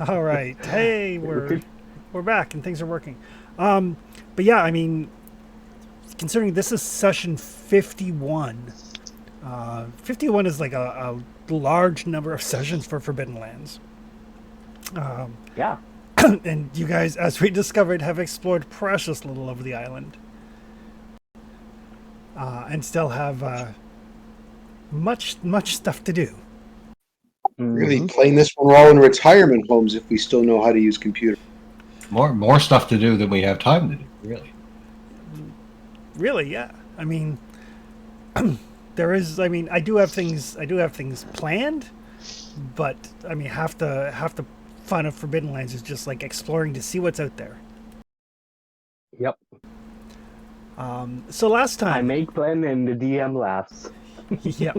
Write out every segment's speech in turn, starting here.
All right. Hey, we're back and things are working. Um, but yeah, I mean, considering this is session 51, 51 is like a large number of sessions for Forbidden Lands. Yeah. And you guys, as we discovered, have explored precious little of the island, and still have much stuff to do. Really Hmm. playing this when we're all in retirement homes if we still know how to use computers. More stuff to do than we have time to do, really. Really, yeah. I mean, there is. I mean, I do have things. I do have things planned, but I mean, half the fun of Forbidden Lands is just like exploring to see what's out there. Yep. So last I time, make plan and the DM laughs. yeah.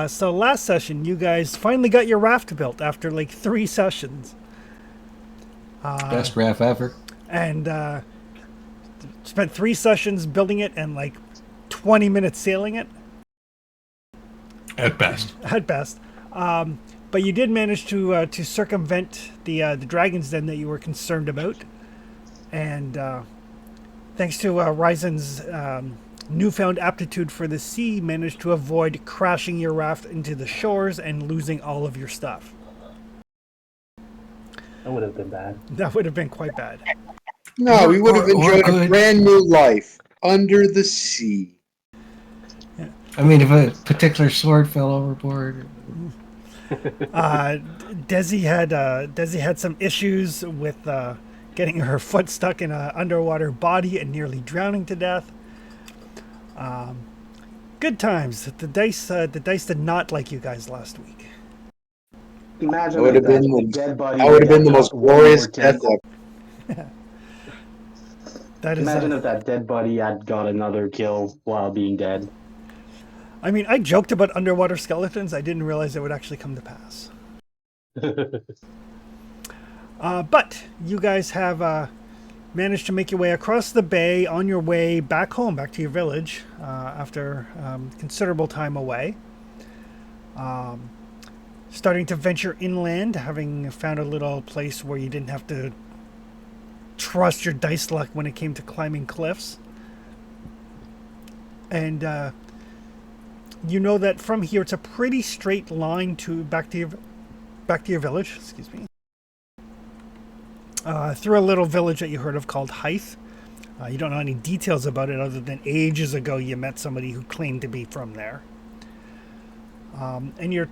So last session, you guys finally got your raft built after like 3 sessions, Best ref ever. and spent 3 sessions building it and like 20 minutes sailing it At best. at best. But you did manage to circumvent the dragon's den that you were concerned about, and thanks to Ryzen's newfound aptitude for the sea, managed to avoid crashing your raft into the shores and losing all of your stuff. That would have been bad. That would have been quite bad. No, we would have Or enjoyed a good. brand new life under the sea. I mean, if a particular sword fell overboard. Desi had some issues with getting her foot stuck in an underwater body and nearly drowning to death. Good times. The dice did not like you guys last week. Imagine That would if have been that dead body. that would have been the got most one more glorious kill. death ever. That is. Imagine if that dead body had got another kill while being dead. I mean, I joked about underwater skeletons. I didn't realize it would actually come to pass. But you guys have managed to make your way across the bay on your way back home, back to your village, after considerable time away. Starting to venture inland, having found a little place where you didn't have to trust your dice luck when it came to climbing cliffs. And you know that from here it's a pretty straight line to back to your village. Excuse me. Through a little village that you heard of called Hythe. You don't know any details about it other than ages ago you met somebody who claimed to be from there. And your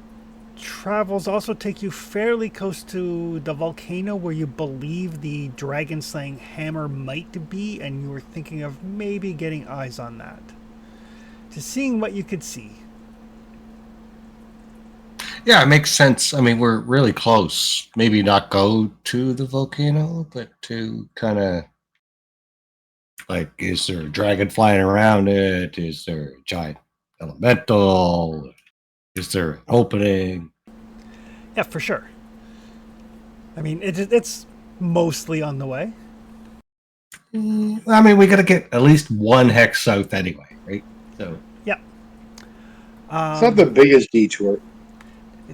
travels also take you fairly close to the volcano where you believe the dragon slaying hammer might be, and you were thinking of maybe getting eyes on that. To seeing what you could see. Yeah, it makes sense. I mean, we're really close. Maybe not go to the volcano, but to kind of like, is there a dragon flying around it? Is there a giant elemental? Is there an opening? Yeah, for sure. I mean, it's mostly on the way. I mean, we got to get at least one hex south anyway, right? So Yeah. It's not the biggest detour.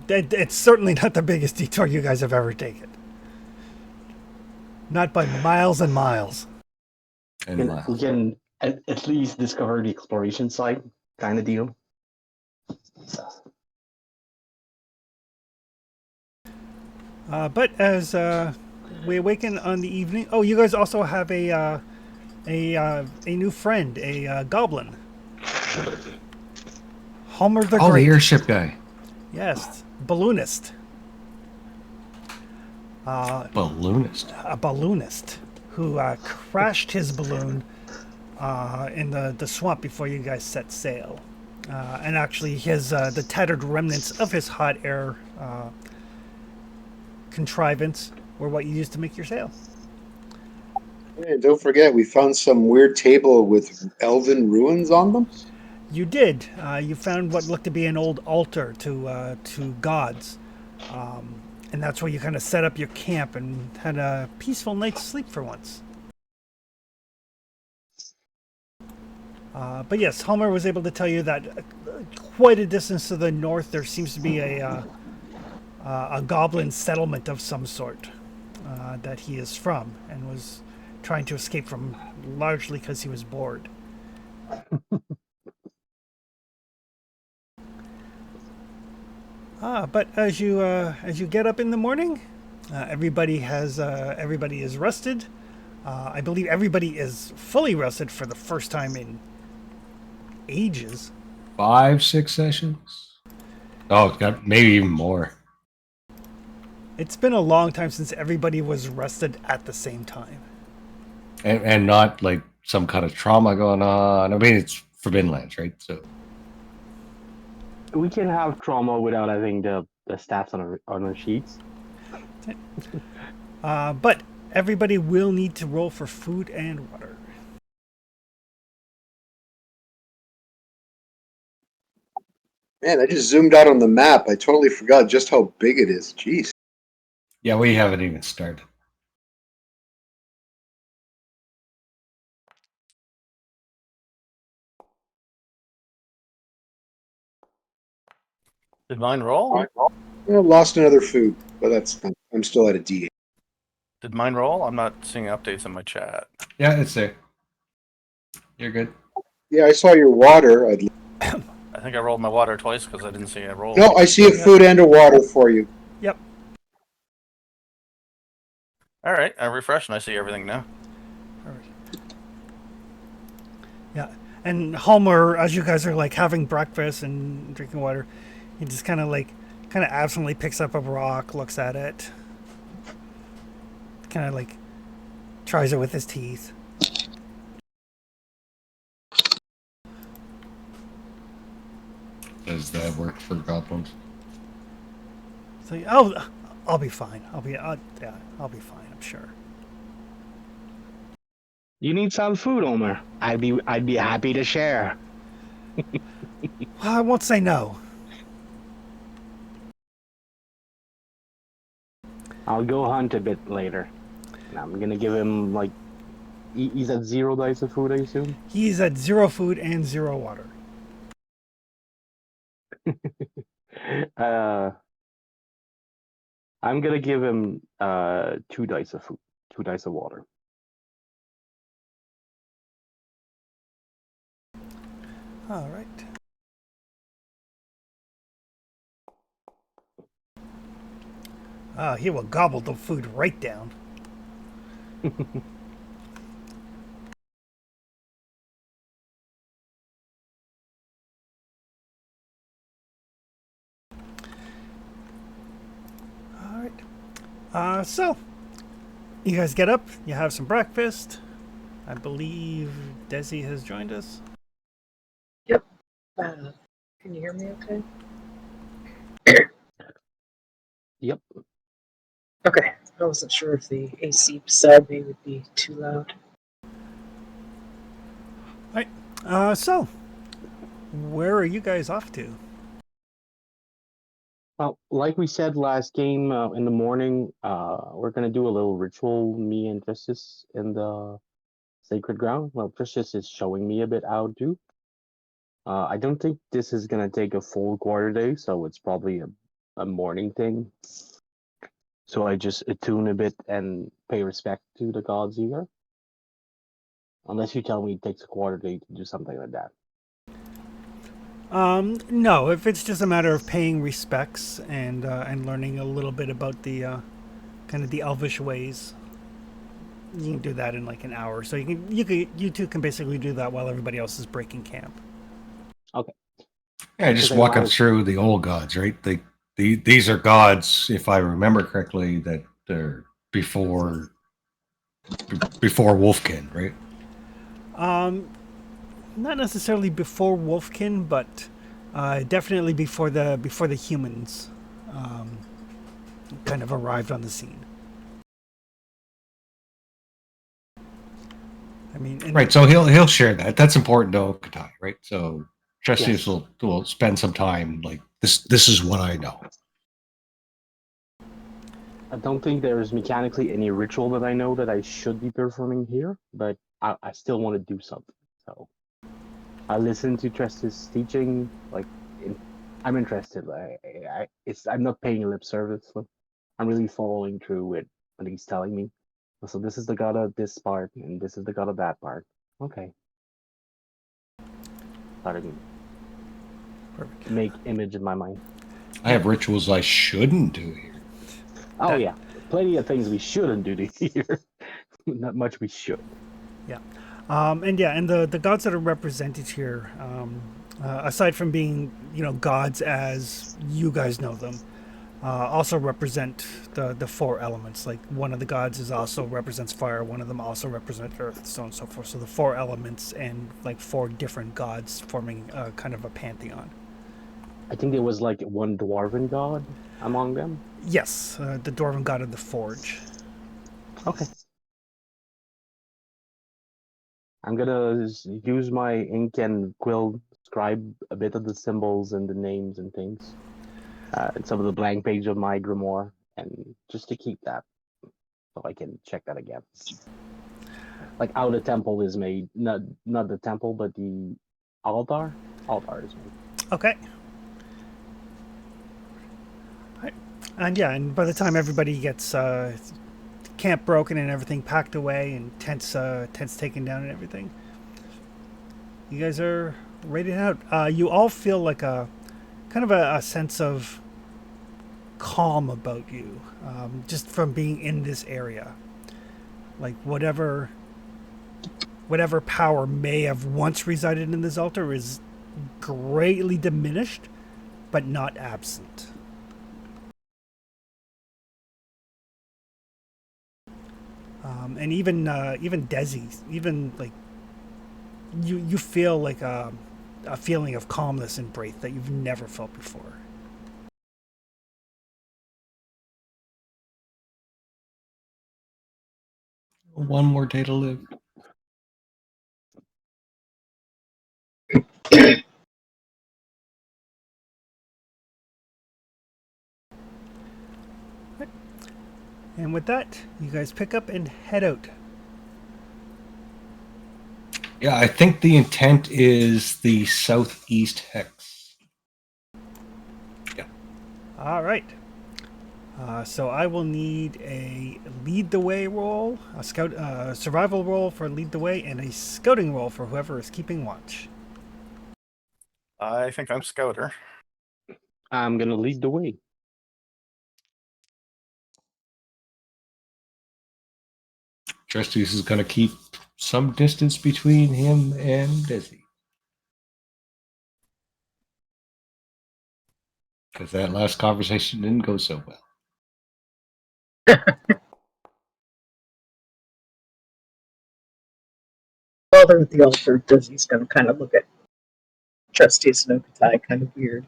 It's certainly not the biggest detour you guys have ever taken. Not by miles and miles. and We can at least discover the exploration site, kind of deal. But as we awaken on the evening, oh, you guys also have a new friend, a goblin, Homer the oh, the Great. airship guy, Yes, balloonist. balloonist. A balloonist who crashed his balloon in the swamp before you guys set sail. And actually, his the tattered remnants of his hot air contrivance were what you used to make your sail. Yeah, don't forget, we found some weird table with elven ruins on them. You did. You found what looked to be an old altar to gods, and that's where you kind of set up your camp and had a peaceful night's sleep for once. But yes, Homer was able to tell you that quite a distance to the north there seems to be a goblin settlement of some sort that he is from, and was trying to escape from largely because he was bored. But as you get up in the morning, everybody is rested. I believe everybody is fully rested for the first time in ages. 5-6 sessions. Oh, it's got maybe even more. It's been a long time since everybody was rested at the same time. And not like some kind of trauma going on. I mean, it's Forbidden Lands, right? So We can have trauma without having the stats on our sheets. But everybody will need to roll for food and water. Man, I just zoomed out on the map. I totally forgot just how big it is. Jeez. yeah, we haven't even started. Did mine roll? I lost another food, but I'm still at a D8. Did mine roll? I'm not seeing updates in my chat. Yeah, it's there. You're good. Yeah, I saw your water. I think I rolled my water twice because I didn't see it roll. No, I see a food and a water for you. Yep. All right, I refresh and I see everything now. All right. Yeah, and Homer, as you guys are like having breakfast and drinking water, he just kind of absently picks up a rock, looks at it, kind of like tries it with his teeth. Does that work for goblins? So, oh, I'll be fine. I'll be fine. I'm sure. You need some food, Omer. I'd be happy to share. I won't say no. I'll go hunt a bit later. And I'm gonna give him like he's at 0 dice of food, I assume. He's at 0 food and 0 water. I'm gonna give him 2 dice of food, 2 dice of water. All right. He will gobble the food right down. All right. So, you guys get up, you have some breakfast. I believe Desi has joined us. Can you hear me okay? Yep. Okay. I wasn't sure if the AC beside me would be too loud. So, where are you guys off to? Well, like we said last game in the morning, we're gonna do a little ritual, me and Justice in the sacred ground. Well, Justice is showing me a bit how to do. I don't think this is gonna take a full quarter day, so it's probably a morning thing. So I just attune a bit and pay respect to the gods here. Unless you tell me it takes a quarter day to do something like that. No, if it's just a matter of paying respects and learning a little bit about the kind of the elvish ways, you can do that in like an hour. So you two can basically do that while everybody else is breaking camp. Okay. Yeah, just Because I walk them wanted- through the old gods, right? These are gods, if I remember correctly, that they're before Wolfkin, right? Not necessarily before Wolfkin, but definitely before the humans kind of arrived on the scene. I mean, Right. So he'll share that. That's important to Okatai, right? So Trustees Yes. will spend some time like this is what I know. I don't think there is mechanically any ritual that I know that I should be performing here, but I still want to do something. So I listen to Trestis teaching, like I'm interested. I'm not paying lip service. So I'm really following through with what he's telling me. So this is the god of this part, and this is the god of that part. Okay. Starting Perfect. to make image in my mind. I have rituals I shouldn't do here. Oh yeah, plenty of things we shouldn't do here. Not much we should. And the gods that are represented here, aside from being gods as you guys know them, also represent the four elements. Like one of the gods is also represents fire. One of them also represents earth, so on and so forth. So the four elements and like four different gods forming kind of a pantheon. I think there was like one dwarven god among them. Yes, the dwarven god of the forge. Okay. I'm gonna use my ink and quill, scribe a bit of the symbols and the names and things. And some of the blank page of my grimoire, and just to keep that, so I can check that again. Like how the temple is made, not the temple, but the altar. Altar is made. Okay. Right. And by the time everybody gets camp broken and everything packed away and tents taken down and everything, you guys are ready to head out. You all feel like a kind of a sense of calm about you, just from being in this area. Like whatever power may have once resided in this altar is greatly diminished, but not absent. And even Desi, even like you feel like a feeling of calmness in Braith that you've never felt before. One more day to live. And with that, you guys pick up and head out. Yeah, I think the intent is the southeast hex. All right. So I will need a lead the way roll, a survival roll for lead the way, and a scouting roll for whoever is keeping watch. I think I'm Scouter. I'm gonna lead the way. Justice is going to keep some distance between him and Desi. Because that last conversation didn't go so well. While they're at the altar, Desi's gonna kind of look at Trustees and Okatai kind of weird.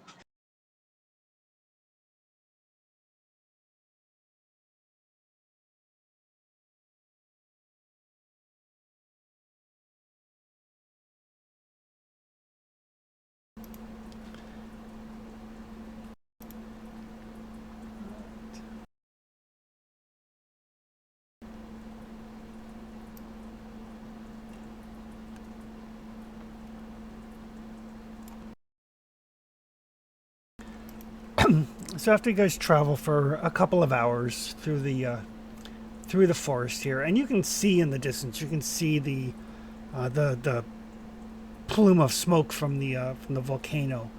So after you guys travel for a couple of hours through the forest here, and you can see in the distance, you can see the plume of smoke from the volcano.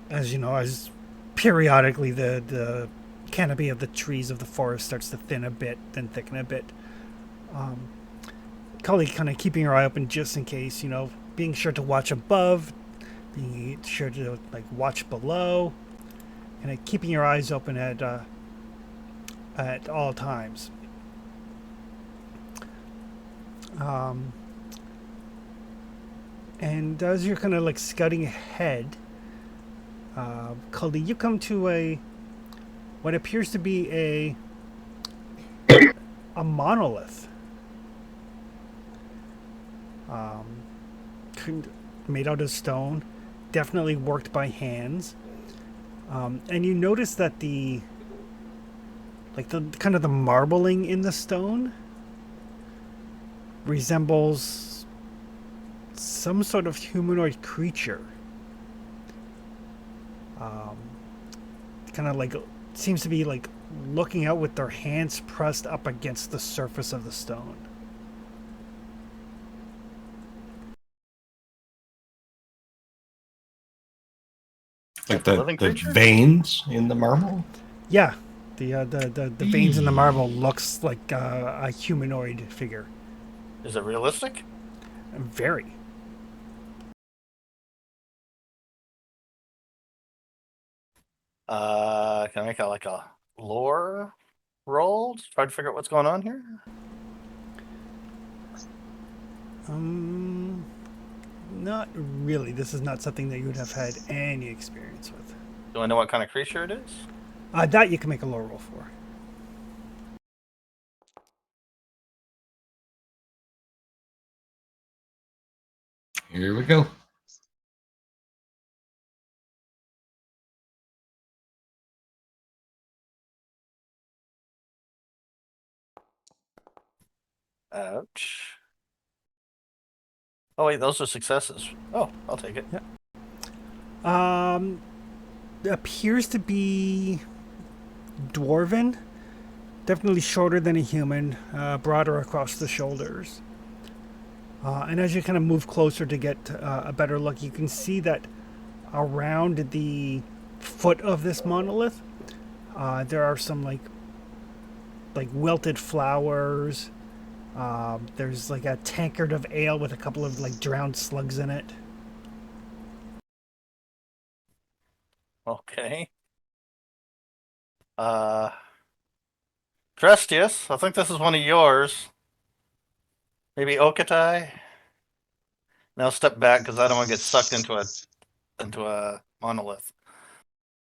As you know, as periodically the canopy of the trees of the forest starts to thin a bit, then thicken a bit. Cully kind of keeping her eye open just in case, being sure to watch above, being sure to like watch below, kind of keeping your eyes open at all times. And as you're kind of like scouting ahead, Cully, you come to what appears to be a monolith. Made out of stone, definitely worked by hands. And you notice that the kind of the marbling in the stone resembles some sort of humanoid creature. kind of like seems to be like looking out with their hands pressed up against the surface of the stone. Like a living the creature? veins in the marble. Yeah, the veins in the marble looks like a humanoid figure. Is it realistic? Very. Can I make like a lore roll to try to figure out what's going on here? Not really. This is not something that you would have had any experience with. Do I know what kind of creature it is? That you can make a lore roll for. Here we go. Ouch. Oh wait, those are successes. Oh, I'll take it. Appears to be dwarven. Definitely shorter than a human, broader across the shoulders. And as you kind of move closer to get a better look, you can see that around the foot of this monolith, there are some like wilted flowers. There's like a tankard of ale with a couple of like drowned slugs in it. Okay. Drestius, I think this is one of yours. Maybe Okatai. Now step back because I don't want to get sucked into a monolith.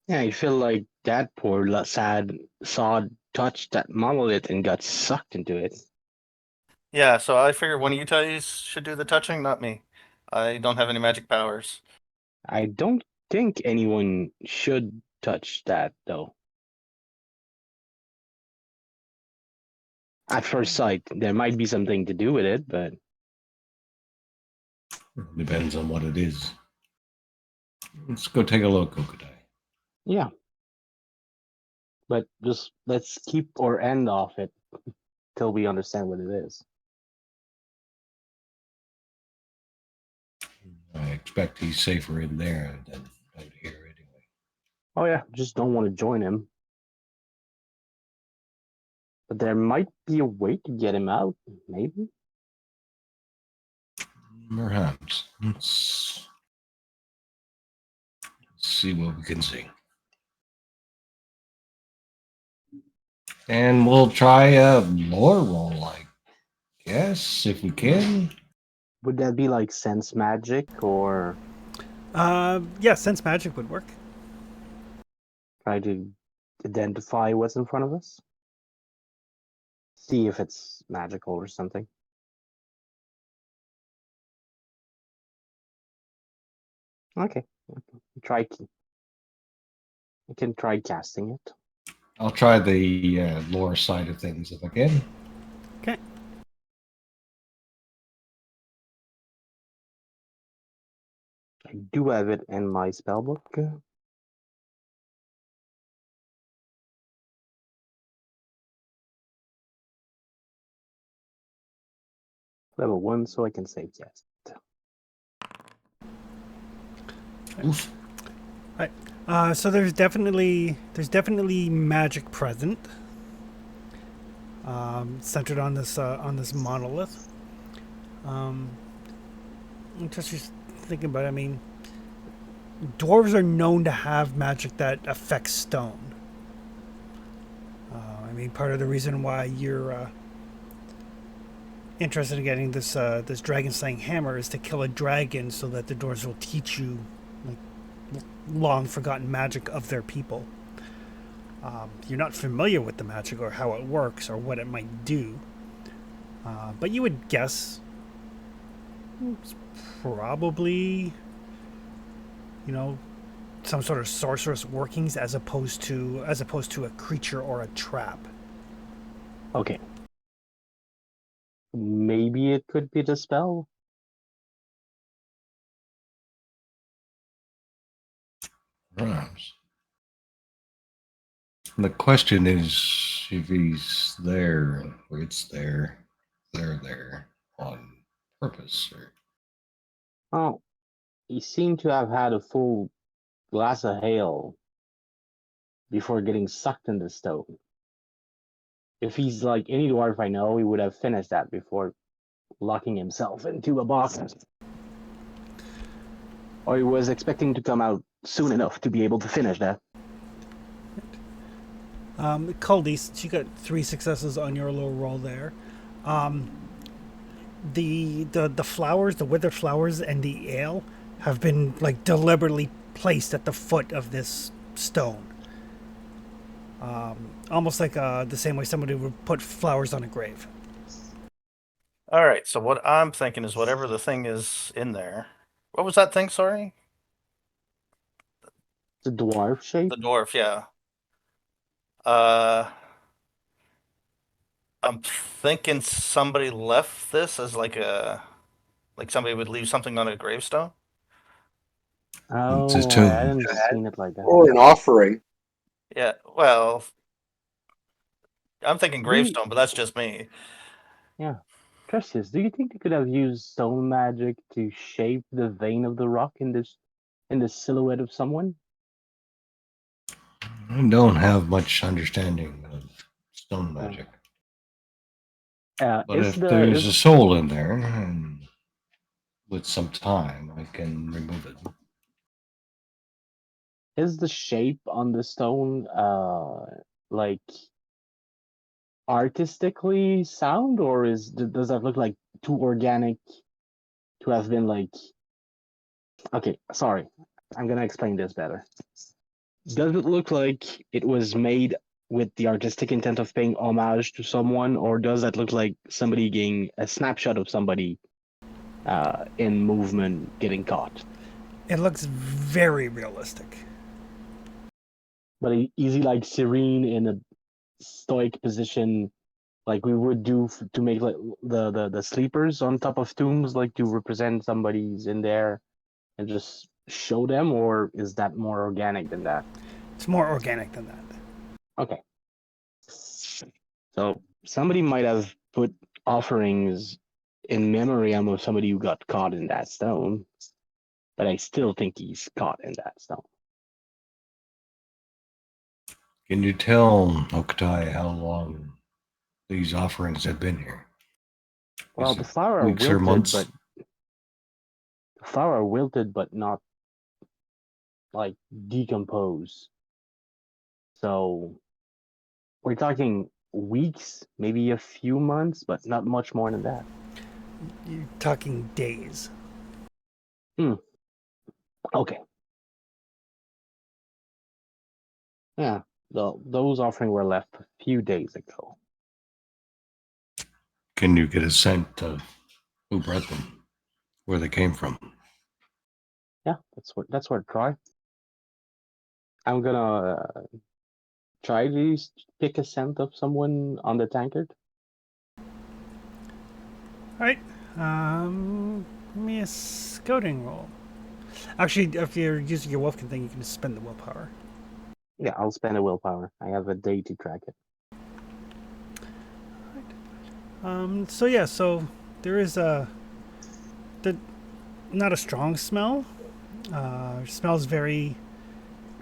Yeah, I feel like that poor sad sod touched that monolith and got sucked into it. Yeah, so I figured one of you guys should do the touching, not me. I don't have any magic powers. I don't think anyone should touch that though. At first sight, there might be something to do with it, but Depends on what it is. Let's go take a look, Okudai. yeah. But just let's keep our end off it till we understand what it is. I expect he's safer in there than out here anyway. Oh yeah, just don't want to join him. But there might be a way to get him out, maybe. Perhaps. Let's see what we can see. And we'll try a lore roll, I guess, if we can. Would that be like sense magic or Yeah, sense magic would work. try to identify what's in front of us? See if it's magical or something. Okay. Try. I can try casting it. I'll try the lore side of things if I can. Okay. I do have it in my spellbook. Level 1, so I can save cast. Oof. So there's definitely magic present, centered on this monolith. I'm just thinking about it. I mean, dwarves are known to have magic that affects stone. I mean, part of the reason why you're interested in getting this dragon slaying hammer is to kill a dragon, so that the dwarves will teach you like long forgotten magic of their people. You're not familiar with the magic or how it works or what it might do, but you would guess it's probably, some sort of sorceress workings as opposed to a creature or a trap. Okay. Maybe it could be the spell. Right. And the question is if he's there, or it's there, they're there on purpose. Or Oh, he seemed to have had a full glass of ale before getting sucked in the stone. If he's like any dwarf I know, he would have finished that before locking himself into a box. Or he was expecting to come out soon enough to be able to finish that. Caldy, since you got 3 successes on your little roll there, the flowers, the withered flowers, and the ale have been like deliberately placed at the foot of this stone. Almost like the same way somebody would put flowers on a grave. All right. So what I'm thinking is whatever the thing is in there. What was that thing? Sorry, The dwarf shape. the dwarf. Yeah. Uh, I'm thinking somebody left this as like somebody would leave something on a gravestone. Oh, It's a I tomb. hadn't seen it like that. Or an offering. Yeah. Well, I'm thinking We- gravestone, but that's just me. Yeah. Precious, do you think they could have used stone magic to shape the vein of the rock in the silhouette of someone? I don't have much understanding of stone magic. But if there's a soul in there, and with some time, I can remove it. Is the shape on the stone like artistically sound, or does that look like too organic to have been like? Okay, sorry, I'm gonna explain this better. Does it look like it was made with the artistic intent of paying homage to someone, or does that look like somebody getting a snapshot of somebody in movement getting caught? It looks very realistic. But is he like serene in a stoic position, like we would do to make like the sleepers on top of tombs, like to represent somebody's in there and just show them, or is that more organic than that? It's more organic than that. Okay. So somebody might have put offerings in memoriam of somebody who got caught in that stone, but I still think he's caught in that stone. Can you tell Okatai how long these offerings have been here? Well, Is the it flower are weeks or wilted, months? but the flower are wilted, but not like decompose. So we're talking weeks, maybe a few months, but not much more than that. You're talking days. Okay. Yeah, those offerings were left a few days ago. Can you get a scent of who brought them, where they came from? Yeah, that's what try. I'm gonna try to pick a scent of someone on the tankard. All right. Give me a scouting roll. Actually, if you're using your Wolfkin thing, you can just spend the willpower. Yeah, I'll spend a willpower. I have a day to track it. So there is not a strong smell. It smells very,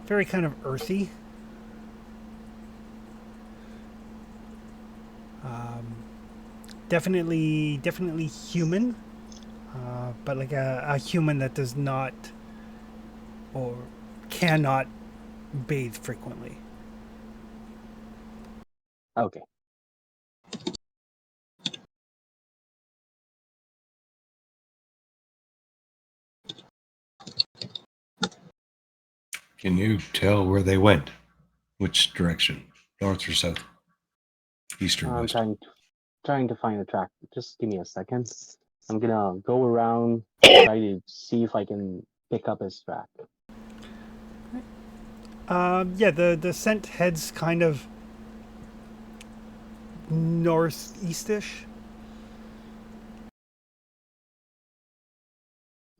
very kind of earthy. Definitely human, but like a human that does not or cannot bathe frequently. Okay. Can you tell where they went? Which direction? North or south? East or I'm west? trying to find a track. Just give me a second. I'm gonna go around, try to see if I can pick up his track. Yeah, the scent heads kind of northeastish.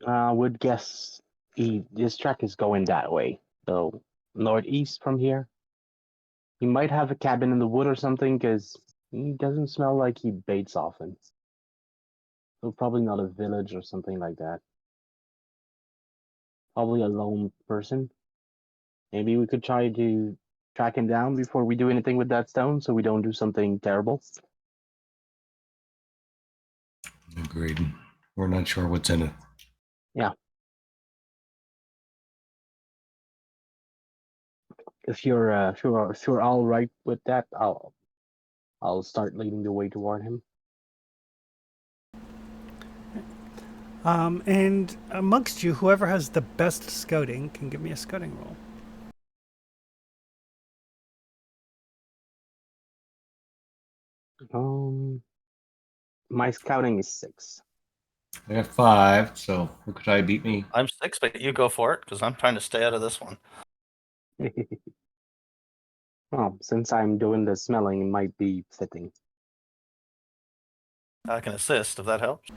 I would guess this track is going that way. So northeast from here. He might have a cabin in the wood or something, because he doesn't smell like he baits often. So probably not a village or something like that. Probably a lone person. Maybe we could try to track him down before we do anything with that stone, so we don't do something terrible. Agreed. We're not sure what's in it. If you're all right with that, I'll start leading the way toward him. And amongst you, whoever has the best scouting can give me a scouting roll. My scouting is 6. I got 5, so who could I beat me? I'm 6, but you go for it because I'm trying to stay out of this one. Well, since I'm doing the smelling, it might be fitting. I can assist if that helps.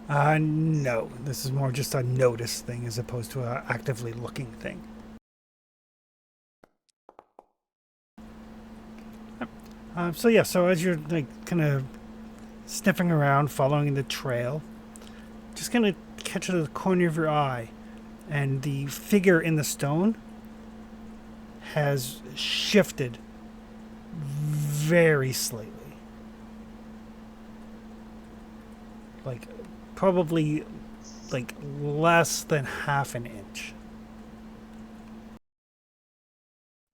No, this is more just a notice thing as opposed to a actively looking thing. So as you're like kind of sniffing around, following the trail, just kind of catch it at the corner of your eye, and the figure in the stone has shifted very slightly. Like probably like less than half an inch.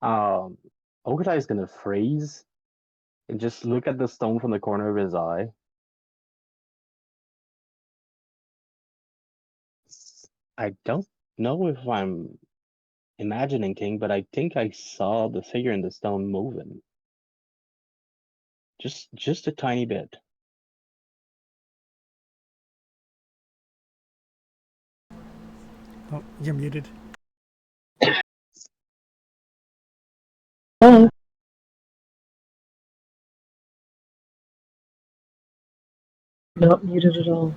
Okutai is gonna freeze and just look at the stone from the corner of his eye. I don't know if I'm imagining King, but I think I saw the figure in the stone moving. Just a tiny bit. Oh, you're muted. Oh, not muted at all.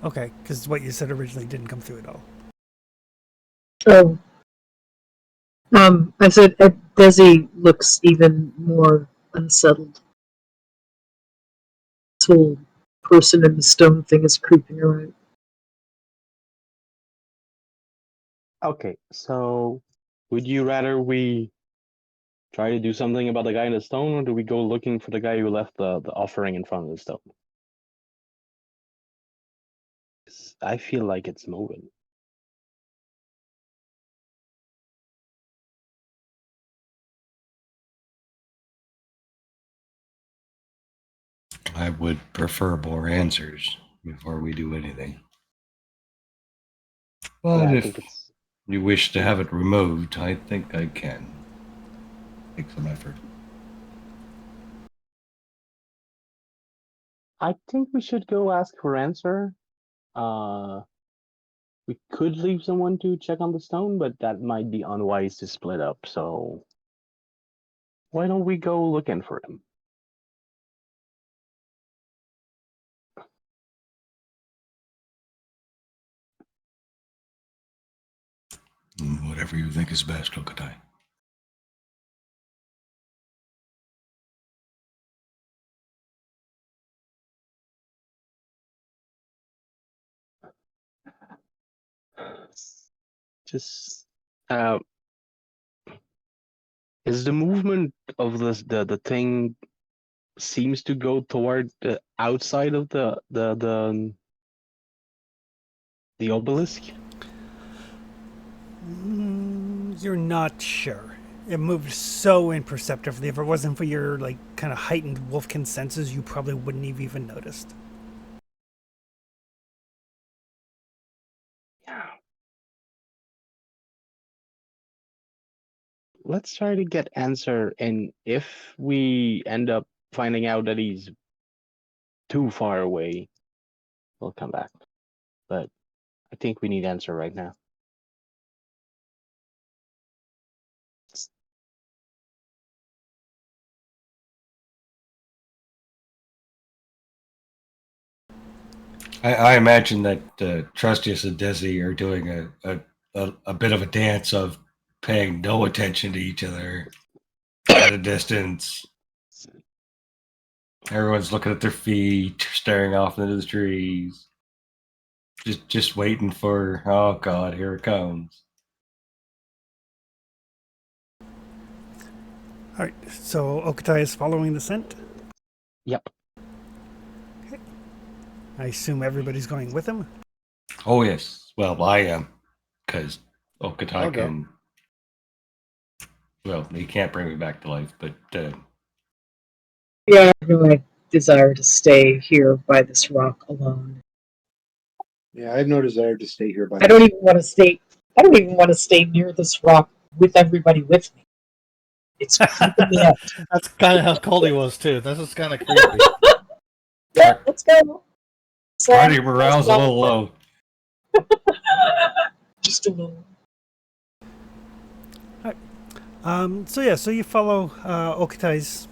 Okay, because what you said originally didn't come through at all. Oh. I said Desi looks even more unsettled. This whole person in the stone thing is creeping around. Okay, so would you rather we try to do something about the guy in the stone, or do we go looking for the guy who left the offering in front of the stone? I feel like it's moving. I would prefer more answers before we do anything. But Yeah, I if think it's. you wish to have it removed, I think I can make some effort. I think we should go ask for answer. We could leave someone to check on the stone, but that might be unwise to split up. So why don't we go looking for him? Whatever you think is best, Okutai. Just is the movement of this the thing seems to go toward the outside of the obelisk? You're not sure. It moved so imperceptibly. If it wasn't for your like kind of heightened Wolfkin senses, you probably wouldn't have even noticed. Yeah. Let's try to get answer, and if we end up finding out that he's too far away, we'll come back. But I think we need answer right now. I imagine that Trustius and Desi are doing a bit of a dance of paying no attention to each other at a distance. Everyone's looking at their feet, staring off into the trees. Just waiting for, oh God, here it comes. All right. So Okatai is following the scent. Yep. I assume everybody's going with him. Oh yes, well I am, because Okatai I'll go. can. Well, he can't bring me back to life, but Yeah, I have no desire to stay here by this rock alone. Yeah, I have no desire to stay here by I don't even want to stay. I don't even want to stay near this rock with everybody with me. It's creeping me out. That's kind of how cold he was too. This is kind of creepy. Yeah, let's go. party morale's a little low. Just a little. So you follow Okatai's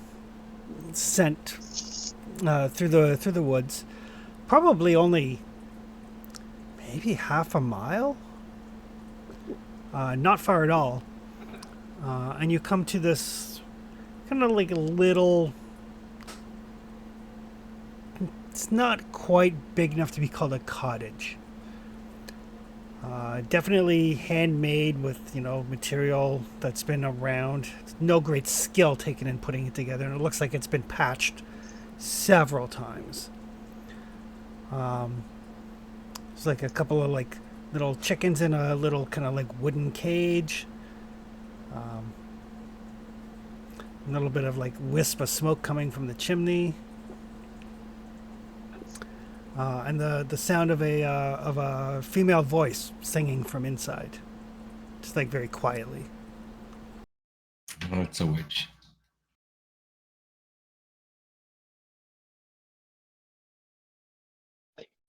scent through the woods. Probably only maybe half a mile. Not far at all. And you come to this kind of like a little. It's not quite big enough to be called a cottage. Definitely handmade with, material that's been around. No great skill taken in putting it together, and it looks like it's been patched several times. It's like a couple of like little chickens in a little kind of like wooden cage. A little bit of like wisp of smoke coming from the chimney. And the sound of a female voice singing from inside, just like very quietly. Oh, it's a witch.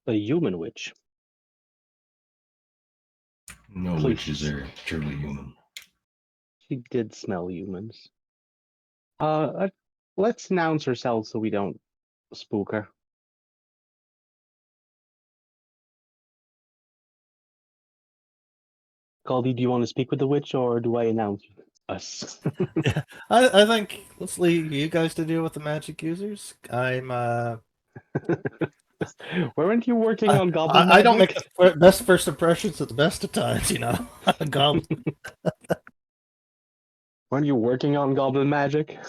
A human witch. No Please. witches are truly human. She did smell humans. Let's announce ourselves so we don't spook her. Caldy, do you want to speak with the witch, or do I announce us? I think let's leave you guys to deal with the magic users. Weren't you working on goblin I don't make magic? the best first impressions at the best of times, Goblin. Weren't you working on goblin magic?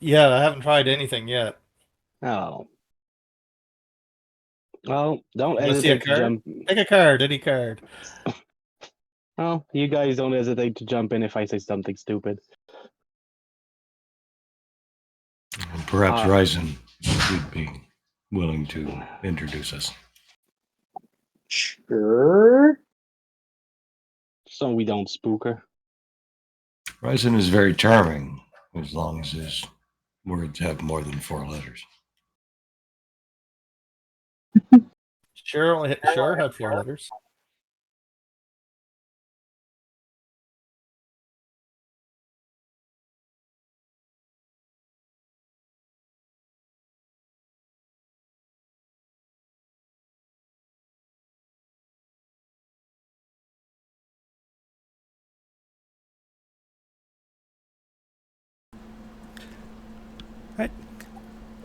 Yeah, I haven't tried anything yet. Oh. Well, don't Wanna see a hesitate to card? jump. Pick a card, any card. Oh, you guys don't hesitate to jump in if I say something stupid. And perhaps Uh, Ryzen would be willing to introduce us. Sure. So we don't spook her. Ryzen is very charming, as long as his words have more than 4 letters. Sure had 4 letters.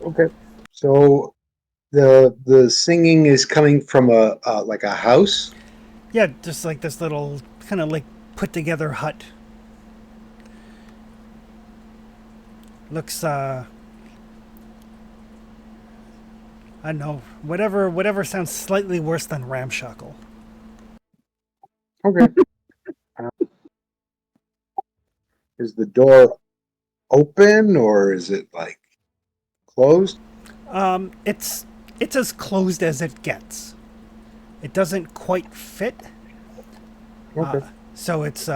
Okay. So the singing is coming from a like a house. Yeah, just like this little kind of like put together hut. Looks I don't know, whatever sounds slightly worse than ramshackle. Okay. Is the door open or is it like closed? It's as closed as it gets. It doesn't quite fit. Okay. So it's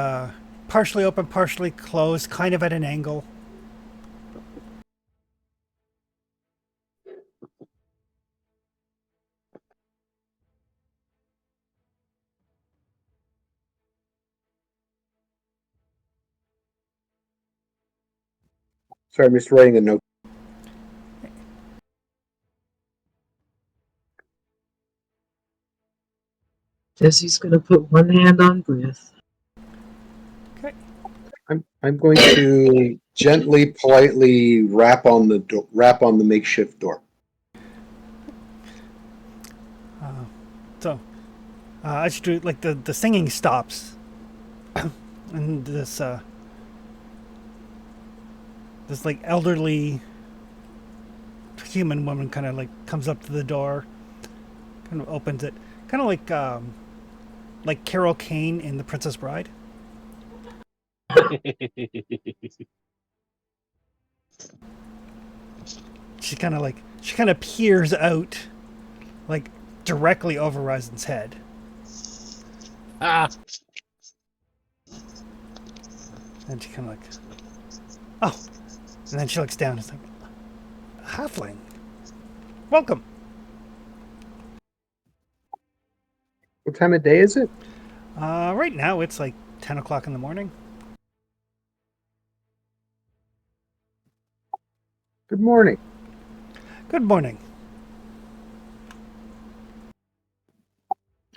partially open, partially closed, kind of at an angle. Sorry, I'm just writing a note. Says he's going to put one hand on breath. Okay. I'm going to gently, politely rap on the makeshift door. So, I should do like the singing stops, and this like elderly human woman kind of like comes up to the door, kind of opens it, kind of like Carol Kane in The Princess Bride. She kind of peers out, like directly over Ryzen's head. Ah, And she kind of like, oh, and then she looks down. It's like, halfling, welcome. What time of day is it? Right now it's like 10 o'clock in the morning. Good morning. Good morning.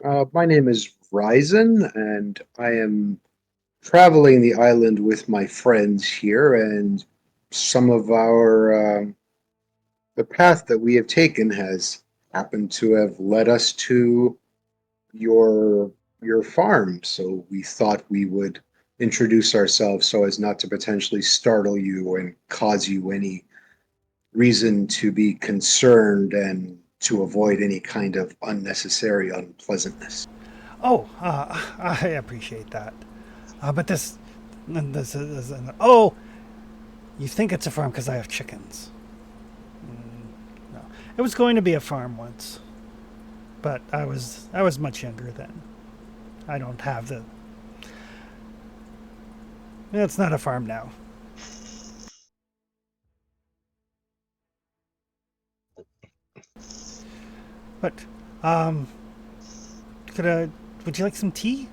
My name is Ryzen, and I am traveling the island with my friends here, and some of the path that we have taken has happened to have led us to your farm. So we thought we would introduce ourselves so as not to potentially startle you and cause you any reason to be concerned and to avoid any kind of unnecessary unpleasantness. Oh, I appreciate that. But this is oh, you think it's a farm because I have chickens? No, it was going to be a farm once, but I was much younger then. I don't have the. It's not a farm now. But, could would you like some tea?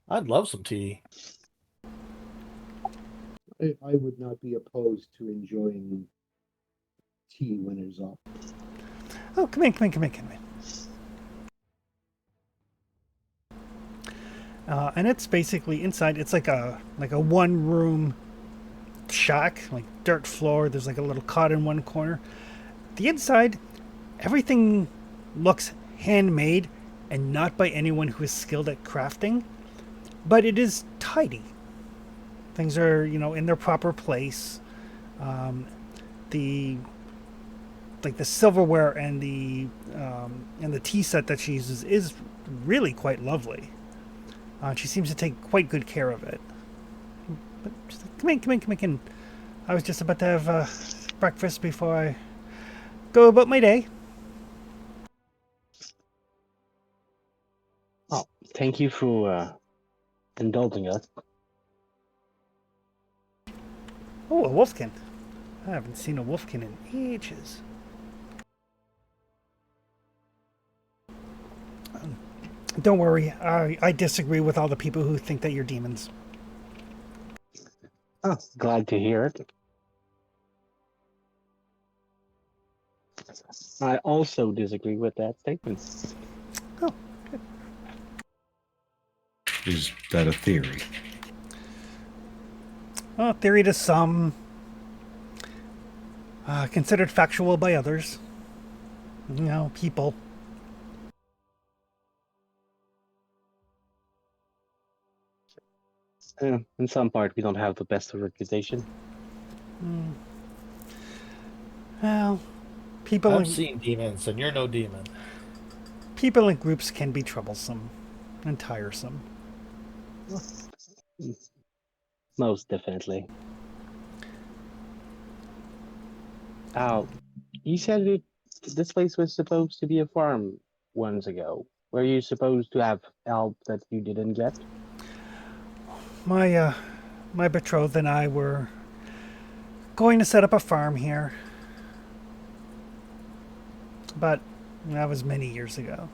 I'd love some tea. I would not be opposed to enjoying tea when it is off. Oh, come in, come in, come in, come in. And it's basically inside. It's like a one room shack, like dirt floor. There's like a little cot in one corner. The inside, everything looks handmade and not by anyone who is skilled at crafting, but it is tidy. Things are, in their proper place. The like the silverware and the tea set that she uses is really quite lovely. She seems to take quite good care of it. But just, come in, come in, come in, come in. I was just about to have breakfast before I go about my day. Oh, thank you for indulging us. Oh, a wolfkin. I haven't seen a wolfkin in ages. Don't worry, I disagree with all the people who think that you're demons. Oh, glad to hear it. I also disagree with that statement. Oh, Is that a theory? well, theory to some, considered factual by others. People. In some part, we don't have the best reputation. Well, people I've in, seen demons, and you're no demon. people in groups can be troublesome and tiresome. Most definitely. Oh, you said this place was supposed to be a farm once ago. Were you supposed to have help that you didn't get? My betrothed and I were going to set up a farm here, but that was many years ago.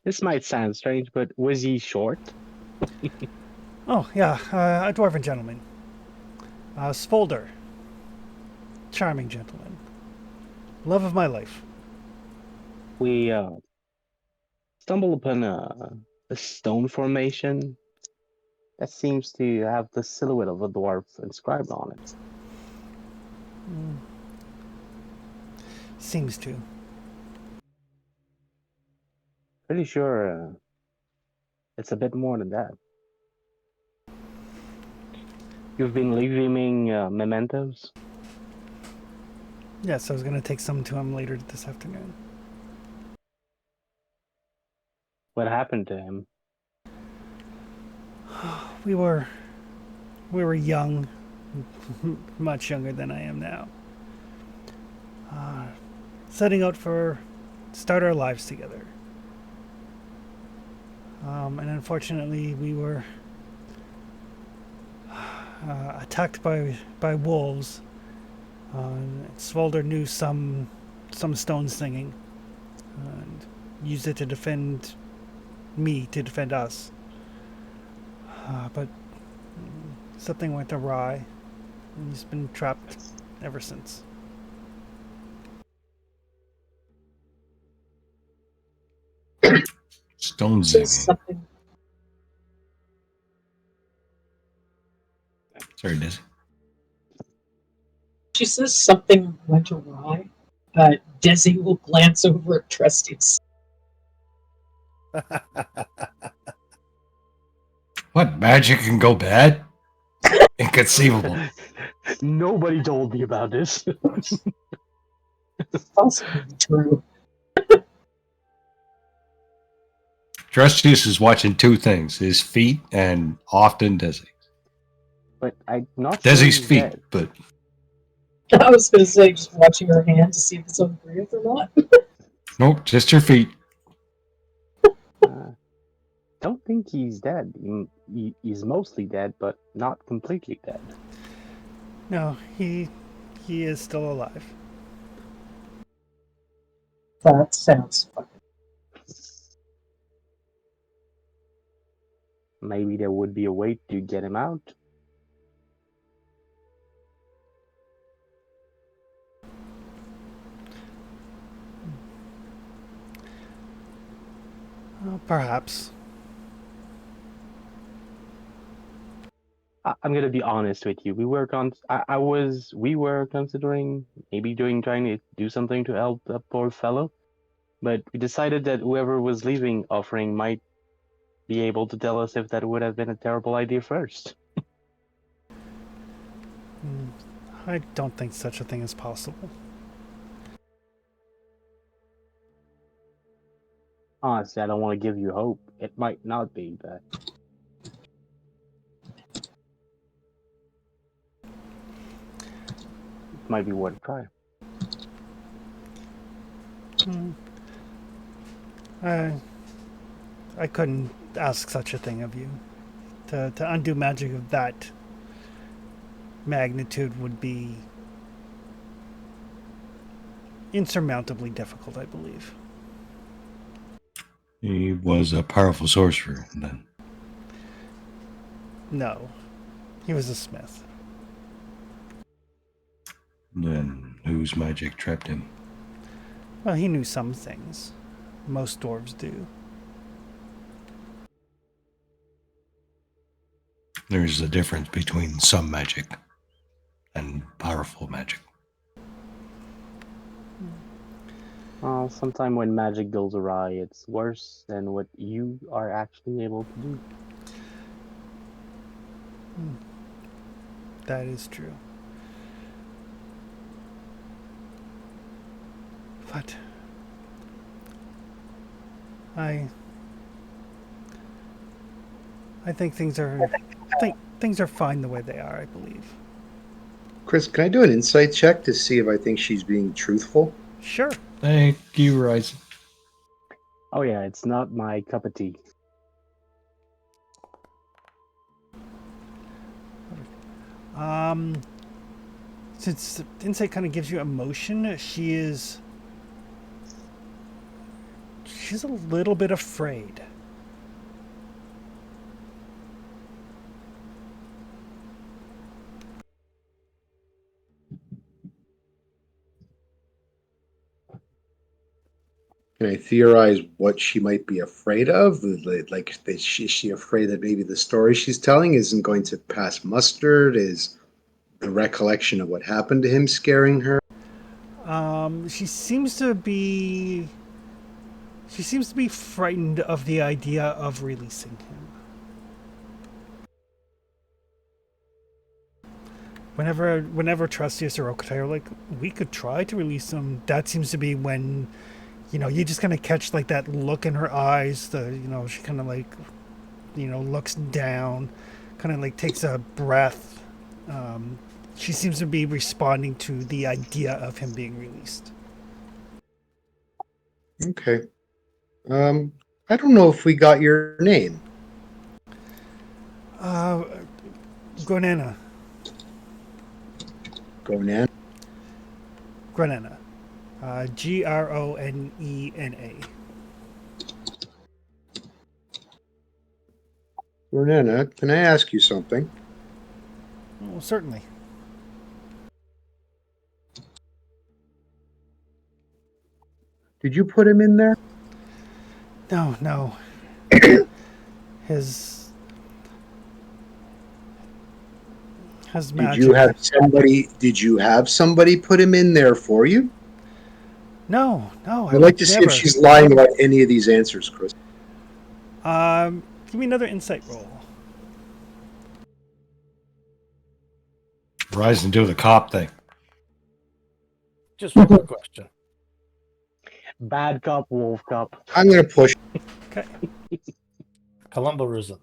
This might sound strange, but was he short? Oh yeah, a dwarven gentleman. Svolder. Charming gentleman. Love of my life. We stumble upon a stone formation that seems to have the silhouette of a dwarf inscribed on it. Seems to. Pretty sure it's a bit more than that. You've been leaving mementos? Yes, I was going to take some to him later this afternoon. What happened to him? We were young, much younger than I am now. Setting out for start our lives together. And unfortunately, we were attacked by wolves. Svolder knew some stone singing and used it to defend me, to defend us. But something went awry, and he's been trapped ever since. Stone Says singing. something. Sorry, Dizzy. She says something went awry. Desi will glance over at Trusty's. What, magic can go bad? Inconceivable. Nobody told me about this. Possibly true. Trustius is watching two things: his feet and often Desi. But I'm not sure Desi's he's feet, dead. but I was going to say, just watching her hand to see if it's on breath or not. nope, just her feet. Don't think he's dead. He's mostly dead, but not completely dead. No, he is still alive. That sounds fucking. Maybe there would be a way to get him out. Perhaps. I'm gonna be honest with you. We were considering maybe trying to do something to help the poor fellow, but we decided that whoever was leaving offering might be able to tell us if that would have been a terrible idea first. I don't think such a thing is possible. Honestly, I don't want to give you hope. It might not be, but it might be worth a try. I couldn't ask such a thing of you. To undo magic of that magnitude would be insurmountably difficult, I believe. He was a powerful sorcerer then. No, he was a smith. Then whose magic trapped him? Well, he knew some things. Most dwarves do. There's a difference between some magic and powerful magic. Sometime when magic goes awry, it's worse than what you are actually able to do. That is true. But I think things are things are fine the way they are, I believe. Chris, can I do an insight check to see if I think she's being truthful? Sure. Thank you, Ryzen. Oh yeah, it's not my cup of tea. Since insight kind of gives you emotion, she's a little bit afraid. Can I theorize what she might be afraid of? Like, is she afraid that maybe the story she's telling isn't going to pass muster? Is the recollection of what happened to him scaring her? She seems to be. She seems to be frightened of the idea of releasing him. Whenever Trustius or Okatai are like, we could try to release him, that seems to be when, you just kind of catch like that look in her eyes. She kind of like, looks down, kind of like takes a breath. She seems to be responding to the idea of him being released. Okay. I don't know if we got your name. Gronena. Gonan. Gronena. Gronena. Gronena, can I ask you something? Well, certainly. Did you put him in there? No. His magic. Did you have somebody put him in there for you? No. I'd like to see if she's lying about any of these answers, Chris. Give me another insight roll. Rise and do the cop thing. Just one more question. Bad cop, wolf cop. I'm gonna push. Okay. Columbo Risen.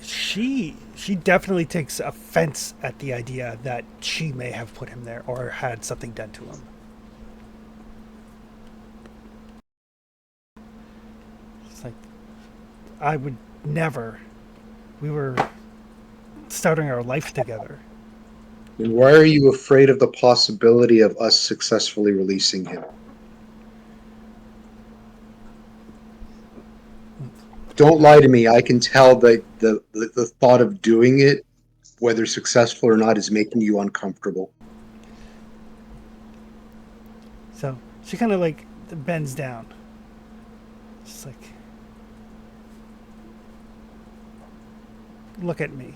She definitely takes offense at the idea that she may have put him there or had something done to him. It's like, I would never. We were starting our life together. And why are you afraid of the possibility of us successfully releasing him? Don't lie to me. I can tell that the thought of doing it, whether successful or not, is making you uncomfortable. So she kind of like bends down. Just like, look at me.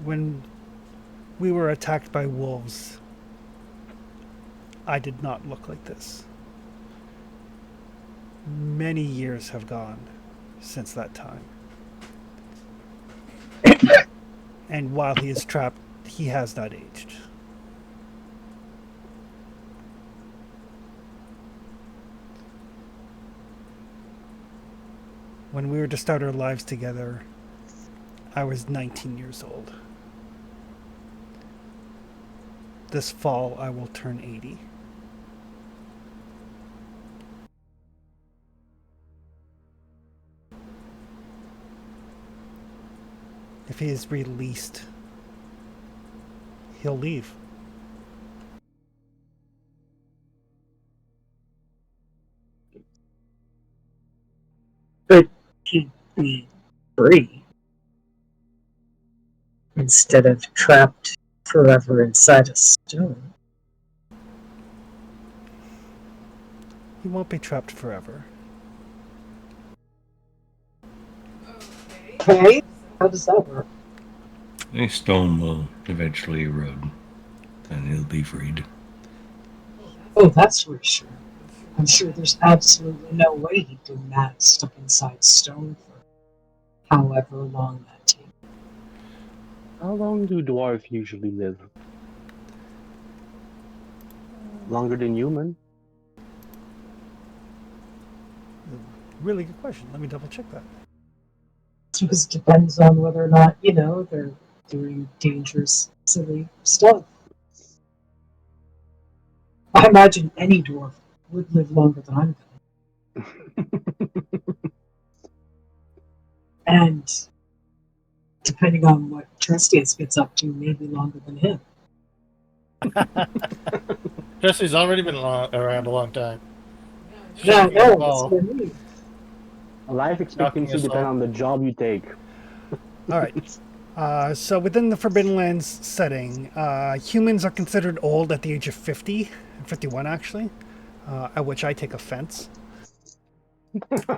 When we were attacked by wolves, I did not look like this. Many years have gone since that time. And while he is trapped, he has not aged. When we were to start our lives together, I was 19 years old. This fall, I will turn 80. If he is released, he'll leave. But he'd be free instead of trapped forever inside a stone. He won't be trapped forever. Okay, how does that work? A stone will eventually erode, and he'll be freed. Oh, that's reassuring. I'm sure there's absolutely no way he'd do that stuck inside stone for however long that takes. How long do dwarves usually live? Longer than human. Really good question. Let me double check that. Because it depends on whether or not, they're doing dangerous, silly stuff. I imagine any dwarf would live longer than I'm going. And depending on what Trustius gets up to, maybe longer than him. Jesse's already been around a long time. Yeah, no, that's Well, what I mean. Life expectancy Knocking us depends off. on the job you take. All right. So within the Forbidden Lands setting, humans are considered old at the age of 50, 51 actually, at which I take offense.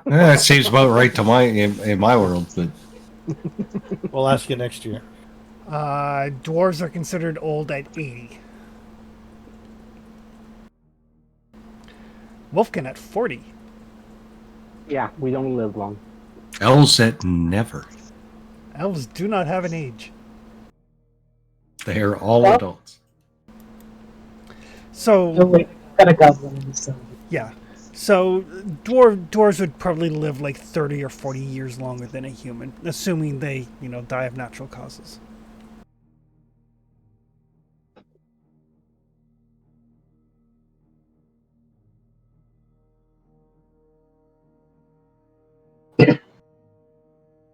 That seems about right to in my world, but We'll ask you next year. Dwarves are considered old at 80. Wolfkin at 40. Yeah, we don't live long. elves that never. Elves do not have an age. They're all Well- adults. Oh So, wait, got a goblin in the cell. yeah. So, dwarves would probably live like 30 or 40 years longer than a human, assuming they, die of natural causes.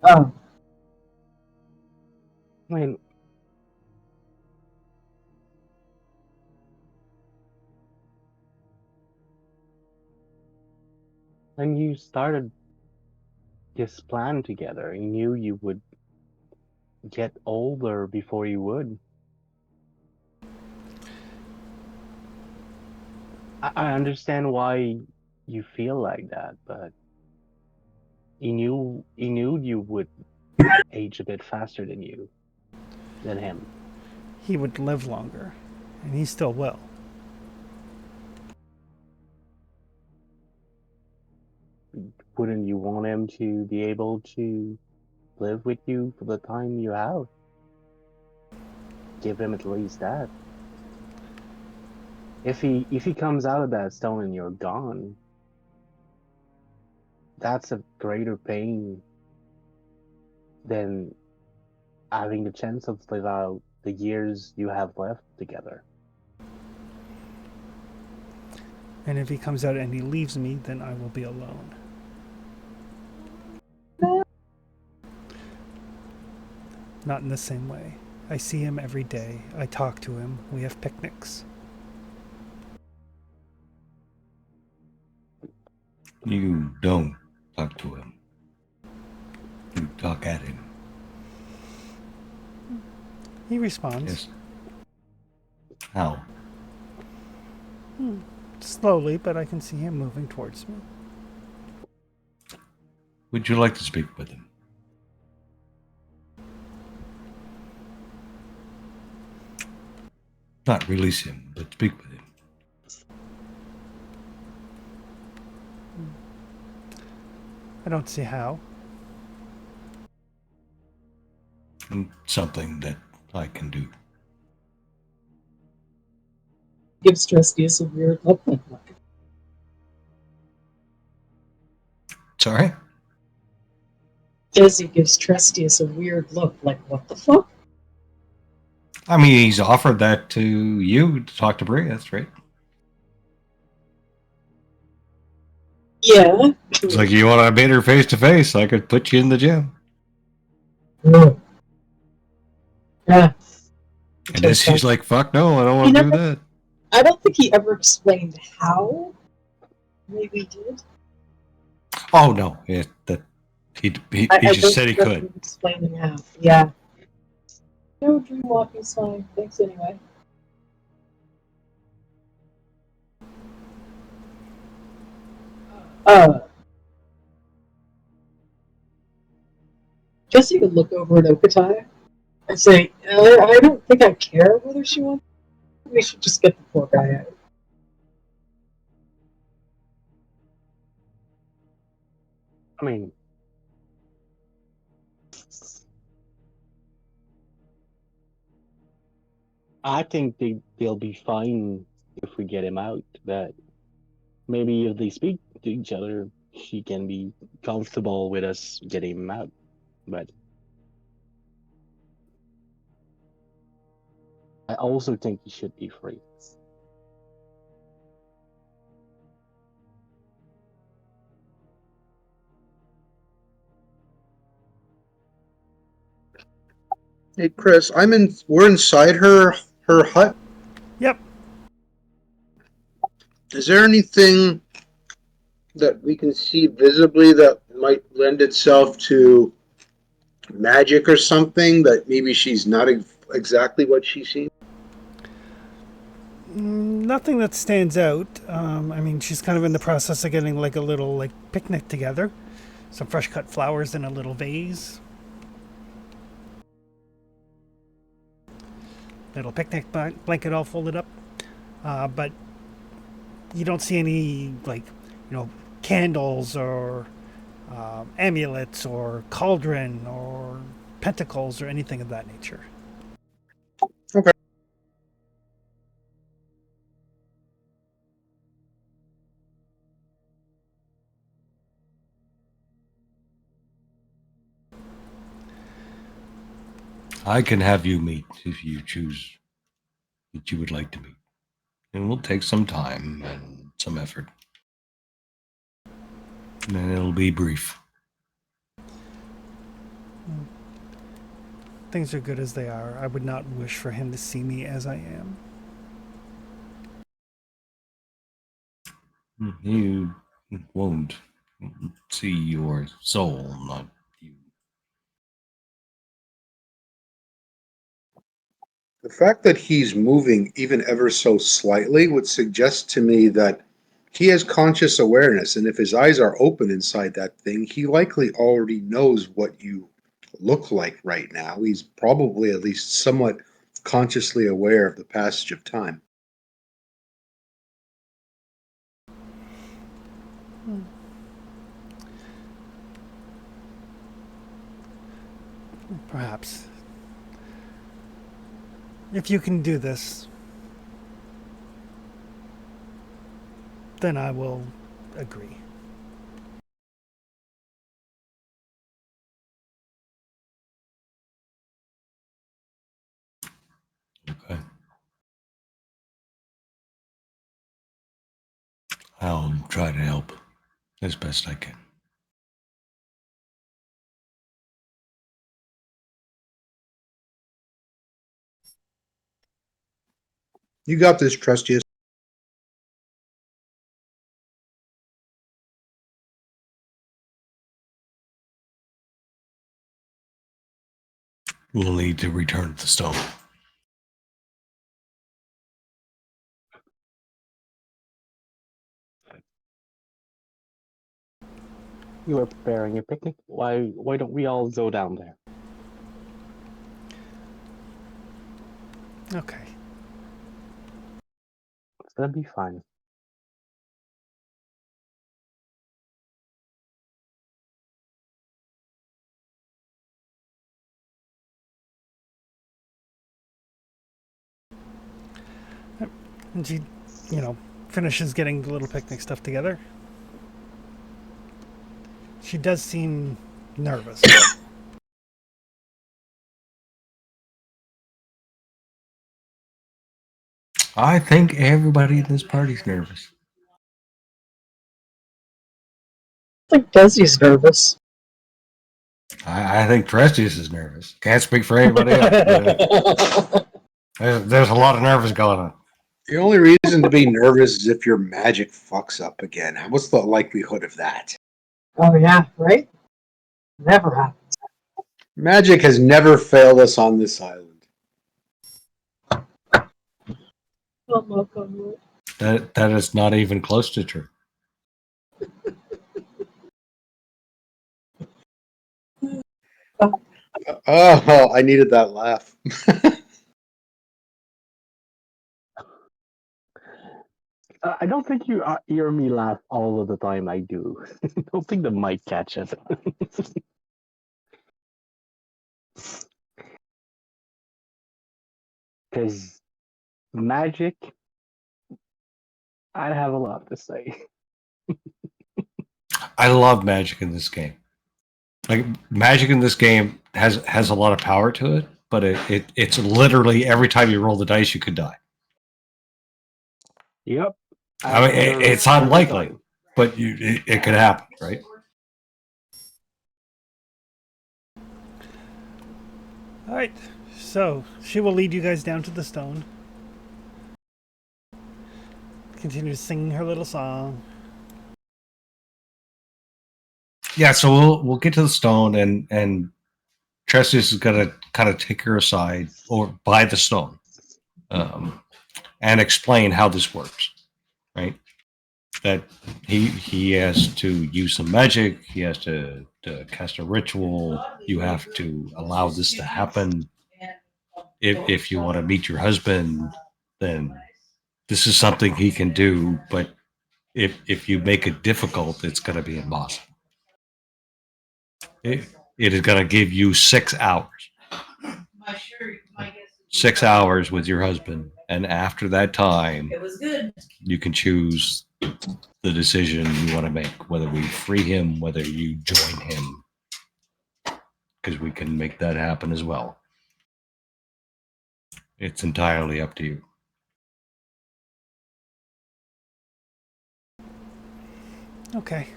Oh, I mean, when you started this plan together, you knew you would get older before you would. I understand why you feel like that, but he knew you would age a bit faster than him. He would live longer, and he still will. Wouldn't you want him to be able to live with you for the time you have? Give him at least that. If he comes out of that stone and you're gone, that's a greater pain than having the chance of live out the years you have left together. And if he comes out and he leaves me, then I will be alone. Not in the same way. I see him every day. I talk to him. We have picnics. You don't talk to him. You talk at him. He responds. Yes. How? Slowly, but I can see him moving towards me. Would you like to speak with him? Not release him, but speak with him. I don't see how. And something that I can do. gives Trustees a weird look like what? Sorry? Jesse gives Trustees a weird look like what the fuck? I mean, he's offered that to you to talk to Bria, that's right. Yeah. It's like, you want to meet her face to face? I could put you in the gym. Oh. Yeah. And then she's like, fuck no, I don't want to do that. I don't think he ever explained how. Maybe he did. Oh, no. Yeah, he I just said he don't could. remember explaining how. Yeah. No, dream walking's fine. Thanks anyway. Jesse would look over at Okatai and say, I don't think I care whether she wants. We should just get the poor guy out. I mean, I think they'll be fine if we get him out. But maybe if they speak to each other, she can be comfortable with us getting him out. But I also think he should be free. Hey, Chris, we're inside her hut. Yep. Is there anything that we can see visibly that might lend itself to magic or something that maybe she's not exactly what she seems? Nothing that stands out. I mean, she's kind of in the process of getting like a little like picnic together. Some fresh cut flowers in a little vase. Little picnic blanket all folded up. But you don't see any like, candles or amulets or cauldron or pentacles or anything of that nature. Okay. I can have you meet if you choose that you would like to meet. And we'll take some time and some effort. And it'll be brief. Things are good as they are. I would not wish for him to see me as I am. You won't see your soul, not you. The fact that he's moving even ever so slightly would suggest to me that he has conscious awareness, and if his eyes are open inside that thing, he likely already knows what you look like right now. He's probably at least somewhat consciously aware of the passage of time. Perhaps. If you can do this, then I will agree. Okay. I'll try to help as best I can. You got this, Trustius. We'll need to return the stone. You are preparing a picnic. Why don't we all go down there? Okay. It's gonna be fun. And she, finishes getting the little picnic stuff together. She does seem nervous. I think everybody in this party's nervous. I think Desi's nervous. I think Trestius is nervous. Can't speak for anybody else. There's a lot of nervous going on. The only reason to be nervous is if your magic fucks up again. What's the likelihood of that? Oh yeah, right? Never happens. Magic has never failed us on this island. Don't look on wood. That is not even close to true. Oh, I needed that laugh. I don't think you hear me laugh all of the time. I do. I don't think the mic catches. Because magic, I'd have a lot to say. I love magic in this game. Like magic in this game has a lot of power to it, but it's literally every time you roll the dice, you could die. Yep. I mean, it's unlikely, but it could happen, right? All right. So she will lead you guys down to the stone. Continue singing her little song. Yeah. So we'll get to the stone, and Tressius is gonna kind of take her aside or by the stone, and explain how this works. Right? That he has to use some magic. He has to cast a ritual. You have to allow this to happen. If you want to meet your husband, then this is something he can do. But if you make it difficult, it's going to be impossible. It is going to give you 6 hours. 6 hours with your husband, and after that time, you can choose the decision you want to make, whether we free him, whether you join him, because we can make that happen as well. It's entirely up to you. Okay.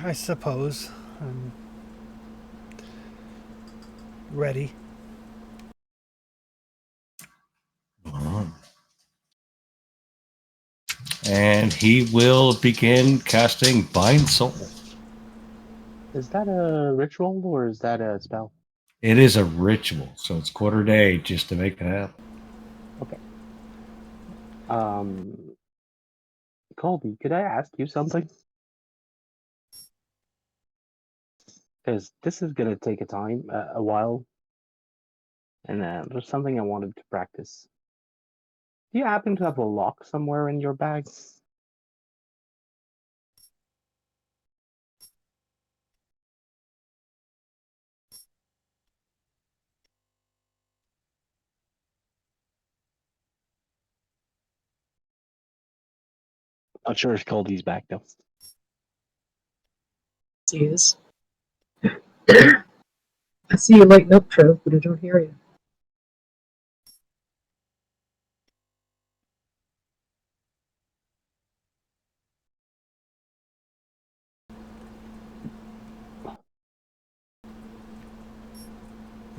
I suppose I'm ready. And he will begin casting Bind Soul. Is that a ritual or is that a spell? It is a ritual, so it's quarter day just to make it happen. Okay. Colby, could I ask you something? Because this is gonna take a while, and there's something I wanted to practice. Do you happen to have a lock somewhere in your bag? Not sure if Colby's back though. See this? I see you lighting up, Trev, but I don't hear you.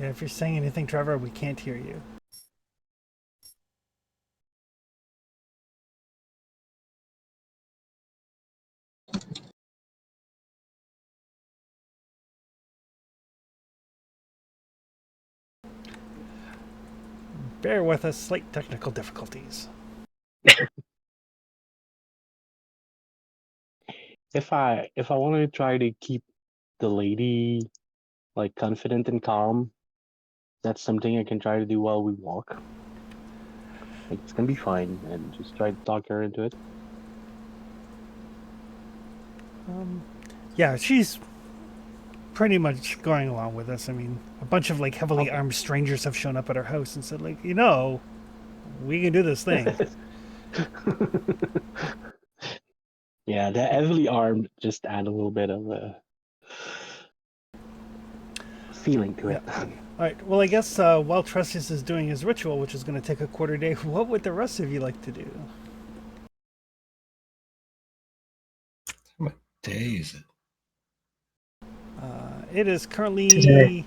Yeah, if you're saying anything, Trevor, we can't hear you. Bear with us, slight technical difficulties. If I want to try to keep the lady like confident and calm, that's something I can try to do while we walk. Like, it's gonna be fine, and just try to talk her into it. Yeah, she's pretty much going along with us. I mean, a bunch of like heavily armed strangers have shown up at our house and said, like, we can do this thing. Yeah, the heavily armed just add a little bit of a feeling to it. All right. Well, I guess while Tressius is doing his ritual, which is going to take a quarter day, what would the rest of you like to do? What day is it? It is currently Today.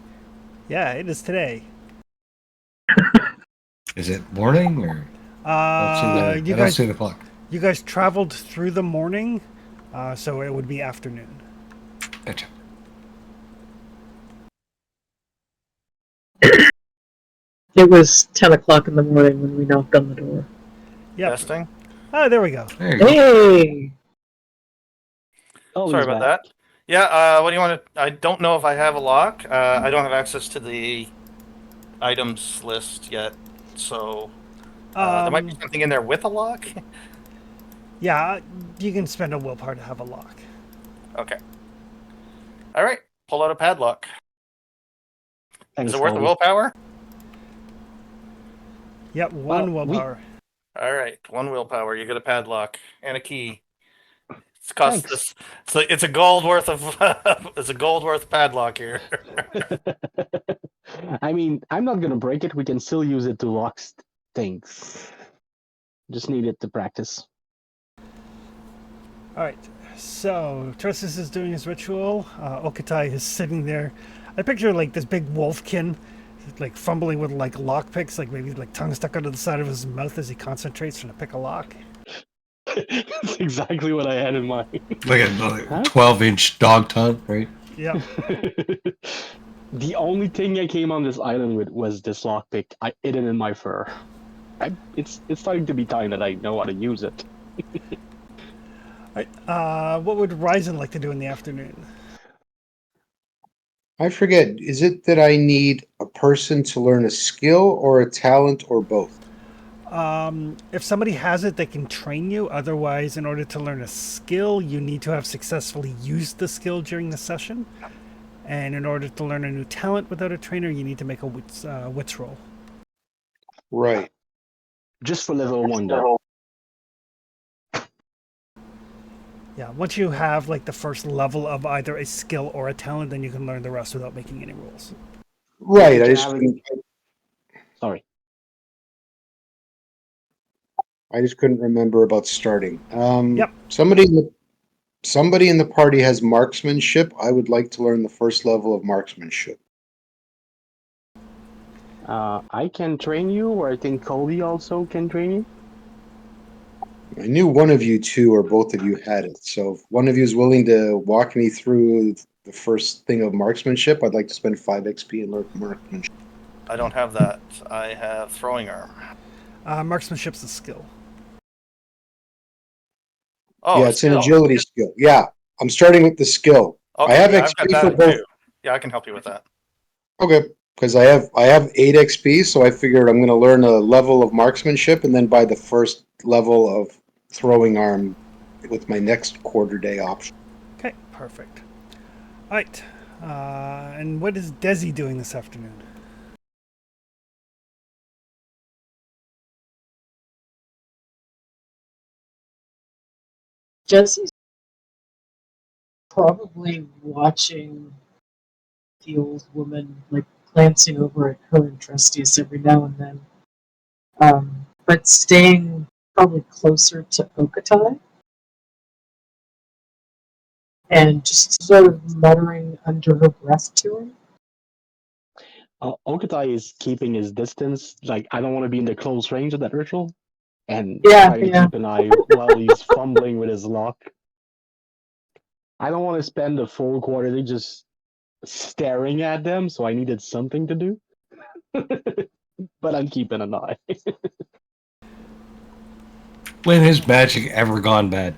Yeah, it is today. Is it morning or? I You don't guys, see the clock. you guys traveled through the morning, so it would be afternoon. Gotcha. It was 10 o'clock in the morning when we knocked on the door. Yep. Testing. Oh, there we go. There you go. Hey! Oh, Sorry he's about back. that. Yeah, what do you want to? I don't know if I have a lock. I don't have access to the items list yet, so there might be something in there with a lock. Yeah, you can spend a willpower to have a lock. Okay. All right. Pull out a padlock. Thanks, Is it worth the Colby. willpower? Yep, one Well, willpower. All right, 1 willpower. You get a padlock and a key. It's cost Thanks. this. It's a gold worth of. It's a gold worth padlock here. I mean, I'm not gonna break it. We can still use it to lock things. Just need it to practice. All right, so Tressius is doing his ritual. Okatai is sitting there. I picture like this big wolfkin, like fumbling with like lock picks, like maybe like tongue stuck out of the side of his mouth as he concentrates trying to pick a lock. That's exactly what I had in mind. Like a Huh? 12-inch dog tongue, right? Yeah. The only thing I came on this island with was this lockpick. I hid it in my fur. It's starting to be time that I know how to use it. All right. What would Ryzen like to do in the afternoon? I forget, is it that I need a person to learn a skill or a talent or both? If somebody has it, they can train you. Otherwise, in order to learn a skill, you need to have successfully used the skill during the session. And in order to learn a new talent without a trainer, you need to make a wits roll. Right. Just for level 1 though. Yeah, once you have like the first level of either a skill or a talent, then you can learn the rest without making any rolls. Right. You I can just have it- couldn't, Sorry. I just couldn't remember about starting. Yep. Somebody in the party has marksmanship. I would like to learn the first level of marksmanship. I can train you, or I think Cody also can train you. I knew one of you two or both of you had it. So if one of you is willing to walk me through the first thing of marksmanship, I'd like to spend 5 XP and learn marksmanship. I don't have that. I have throwing arm. Marksmanship's a skill. Oh, Yeah, it's an skill. agility skill. Yeah, I'm starting with the skill. Okay, I have yeah, I've got XP that for both. too. Yeah, I can help you with that. Okay, because I have 8 XP, so I figured I'm going to learn a level of marksmanship and then buy the first level of throwing arm with my next quarter day option. Okay, perfect. All right. And what is Desi doing this afternoon? Jesse's probably watching the old woman, like glancing over at her and Trustees every now and then. But staying probably closer to Okatai and just sort of muttering under her breath to him. Okatai is keeping his distance. Like, I don't want to be in the close range of that ritual. And Yeah, trying to yeah. keep an eye while he's fumbling with his lock. I don't want to spend the full quarter day just staring at them, so I needed something to do. But I'm keeping an eye. When has magic ever gone bad?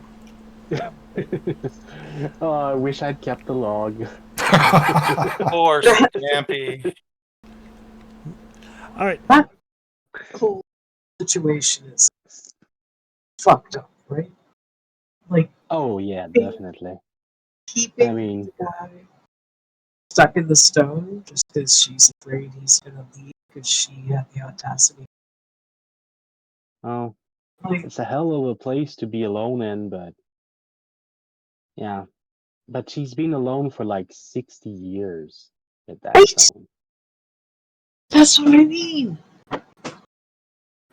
Oh, I wish I'd kept the log. Poor Stampy. All right. That whole situation is fucked up, right? Like, Oh yeah, definitely. keeping I mean, the guy stuck in the stone just because she's afraid he's gonna leave because she had the audacity. oh, Like, it's a hell of a place to be alone in, but yeah. But she's been alone for like 60 years with that Right? stone. That's what I mean.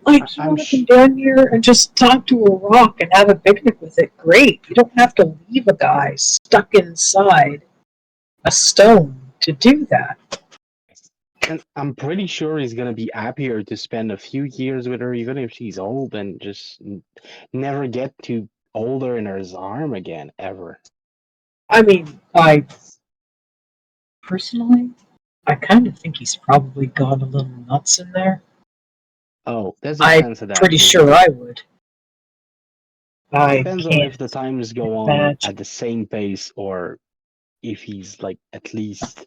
Like, you I'm want to come sh- down here and just talk to a rock and have a picnic with it? Great. You don't have to leave a guy stuck inside a stone to do that. and I'm pretty sure he's gonna be happier to spend a few years with her, even if she's old, and just never get to hold her in his arm again, ever. I mean, I personally, I kind of think he's probably gone a little nuts in there. Oh, there's a I'm chance of that pretty too. sure I would. I Depends on if the can't times go on imagine. at the same pace, or if he's like at least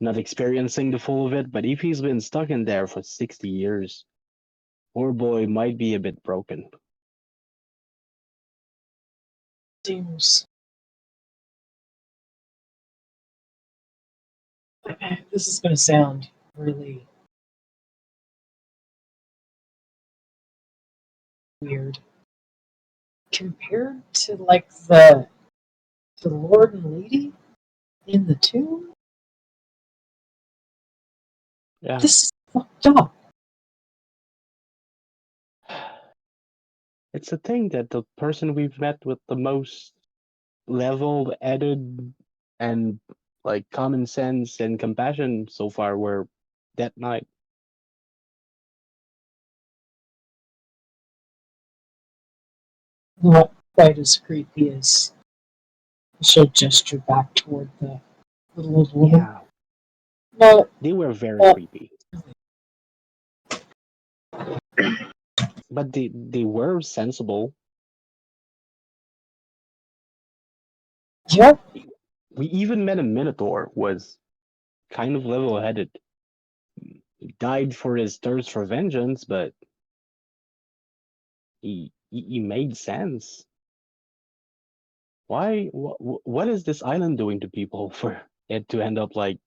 not experiencing the full of it. But if he's been stuck in there for 60 years, poor boy might be a bit broken. Seems this is going to sound really weird compared to like the Lord and Lady in the tomb. Yeah. This is fucked up. It's a thing that the person we've met with the most leveled, added, and like common sense and compassion so far were Death Knight. not quite as creepy as she'll gesture back toward the little old woman. Yeah, No, they were very uh, creepy, but they were sensible. yeah, We even met a Minotaur was kind of level-headed. He died for his thirst for vengeance, but he made sense. Why? What is this island doing to people for it to end up like?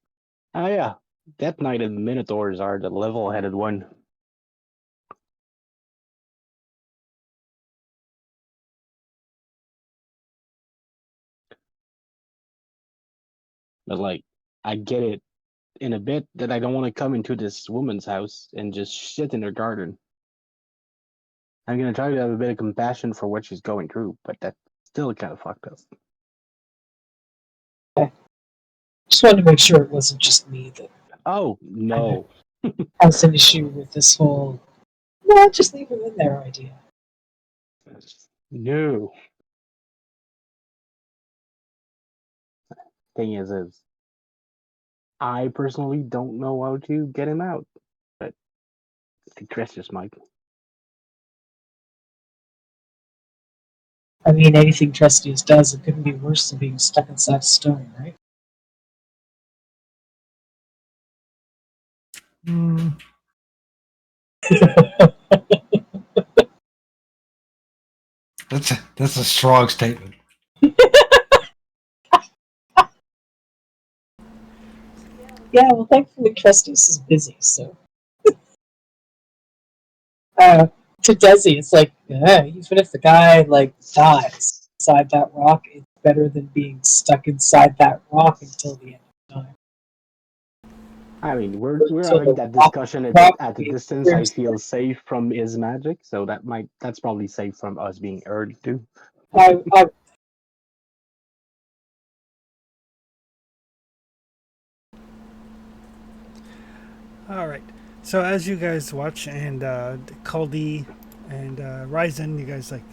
Oh yeah, Death Knight and Minotaurs are the level-headed one. But like, I get it in a bit that I don't want to come into this woman's house and just shit in her garden. I'm gonna try to have a bit of compassion for what she's going through, but that's still kind of fucked up. just wanted to make sure it wasn't just me that Oh no, has an issue with this whole "no, just leave him in there" idea. no. Thing is I personally don't know how to get him out, but the Chris just might. I mean, anything Trustees does, it couldn't be worse than being stuck inside stone, right? Mm, That's a strong statement. Yeah, well, thankfully Trustees is busy, so. To Desi, it's like, even if the guy like dies inside that rock, it's better than being stuck inside that rock until the end of time. I mean, we're Until having the that rock, discussion rock at a being distance. I pierced. feel safe from his magic, so that's probably safe from us being heard too. I all right. So as you guys watch and Caldi and Ryzen, you guys like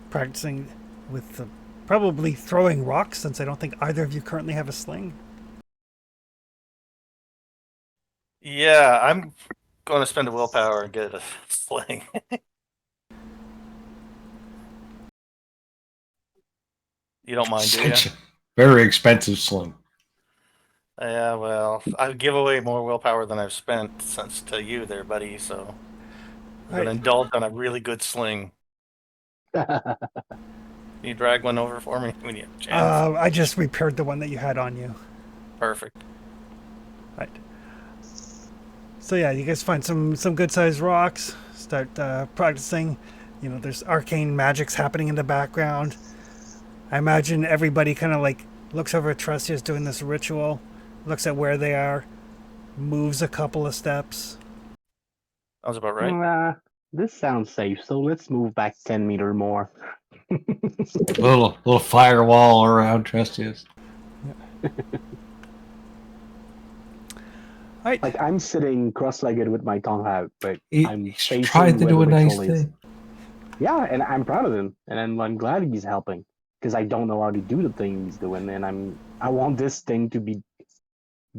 practicing with probably throwing rocks since I don't think either of you currently have a sling. Yeah, I'm going to spend a willpower and get a sling. You don't mind, do you? Such a very expensive sling. Yeah, well, I give away more willpower than I've spent since to you there, buddy. So I'm going to Right. indulge on a really good sling. Can you drag one over for me when you have a chance? I just repaired the one that you had on you. Perfect. Right. So yeah, you guys find some good sized rocks. Start practicing. You know, there's arcane magics happening in the background. I imagine everybody kind of like looks over at Trustius doing this ritual, looks at where they are, moves a couple of steps. Sounds about right. This sounds safe, so let's move back 10 meters more. Little firewall around Trustius. Right. Like I'm sitting cross-legged with my tongue out, but I'm He's facing trying to where do the a nice ritual is. thing. Yeah, and I'm proud of him, and I'm glad he's helping because I don't know how to do the thing he's doing, and I want this thing to be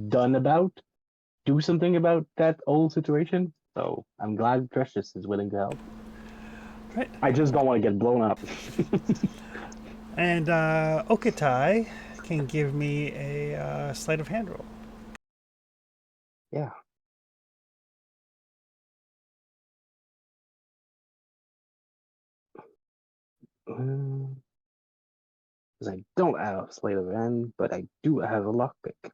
done about, do something about that old situation. So I'm glad Precious is willing to help. Right. I just don't want to get blown up. And Okatai can give me a sleight of hand roll. Yeah. Because I don't have a sleight of hand, but I do have a lockpick.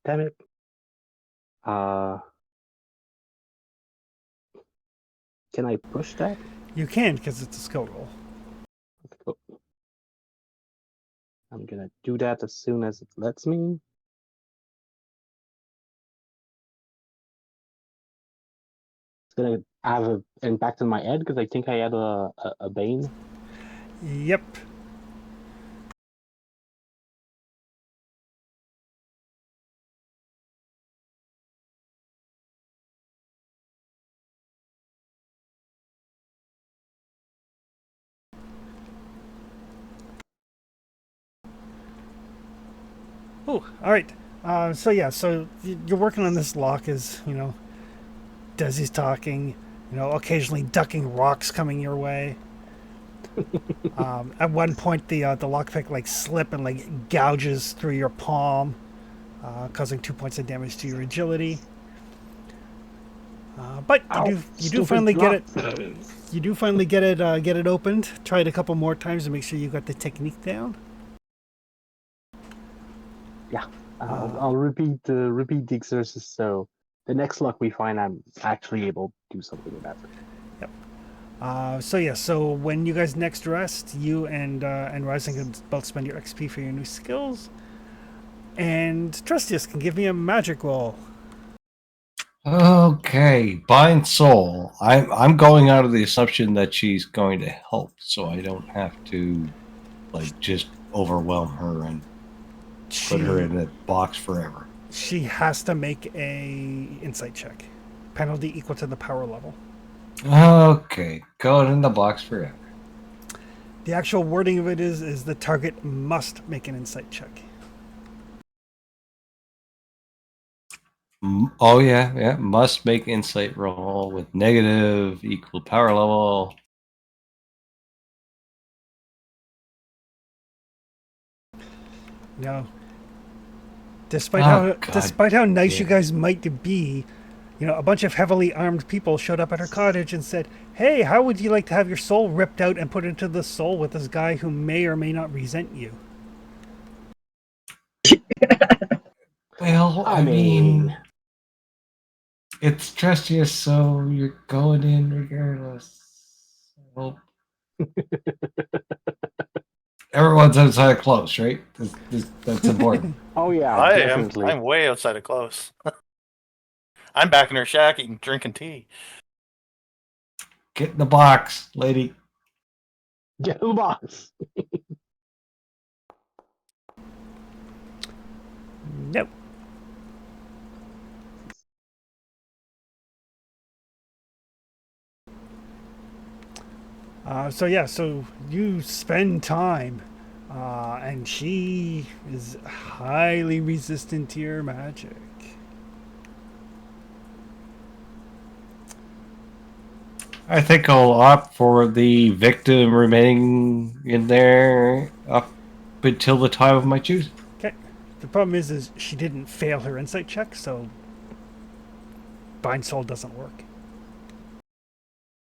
Damn it. Can I push that? You can because it's a skill roll. Cool. I'm gonna do that as soon as it lets me. It's gonna have an impact on my head because I think I had a bane. Yep. Oh, all right. So yeah, so you're working on this lock as Desi's talking. Occasionally ducking rocks coming your way. At one point, the lockpick like slip and like gouges through your palm, causing 2 points of damage to your agility. But Ow, you do stupid finally get it. drop. You do finally get it opened. Try it a couple more times to make sure you got the technique down. Yeah, I'll repeat the exercise. So the next luck we find, I'm actually able to do something about it. So when you guys next rest, you and Rising can both spend your XP for your new skills. And Trustius can give me a magic roll. Okay, bind soul. I'm going out of the assumption that she's going to help, so I don't have to like just overwhelm her and put her in a box forever. She has to make a insight check. Penalty equal to the power level. Okay, going in the box forever. The actual wording of it is the target must make an insight check. Oh yeah. Must make insight roll with negative equal power level. No. Despite Oh, how nice yeah. you guys might be, a bunch of heavily armed people showed up at her cottage and said, "Hey, how would you like to have your soul ripped out and put into the soul with this guy who may or may not resent you?" Well, I I mean, mean, it's Trustius, so you're going in regardless. Well, everyone's outside close, right? That's important. oh yeah, I am. definitely. I'm way outside of close. I'm back in her shack eating, drinking tea. Get in the box, lady. Get in the box. Nope. So you spend time, and she is highly resistant to your magic. I think I'll opt for the victim remaining in there up until the time of my choosing. Okay. The problem is she didn't fail her insight check, so Bind Soul doesn't work.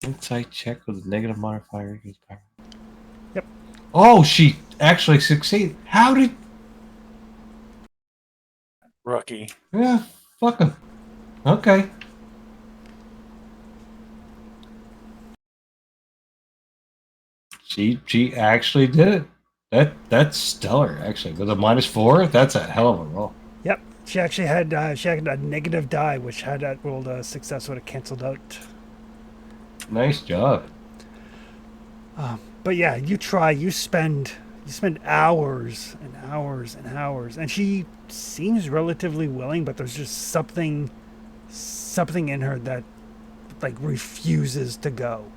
Insight check with a negative modifier equals power. Yep. Oh, she actually succeeded. How did? Rookie. Yeah, fuck him. Okay. She actually did it. That's stellar. Actually, with a -4, that's a hell of a roll. Yep. She actually had a negative die, which had that rolled a success would have canceled out. Nice job. But yeah, you try. You spend hours and hours and hours, and she seems relatively willing, but there's just something in her that like refuses to go.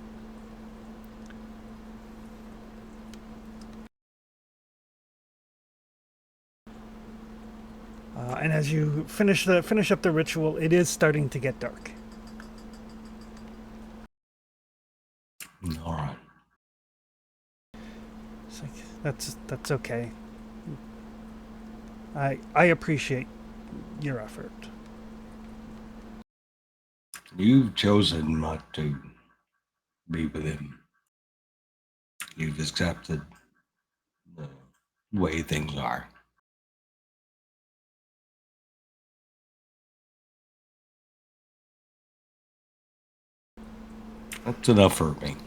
And as you finish up the ritual, it is starting to get dark. All right. It's like that's okay. I appreciate your effort. You've chosen not to be with him. You've accepted the way things are. That's enough for me.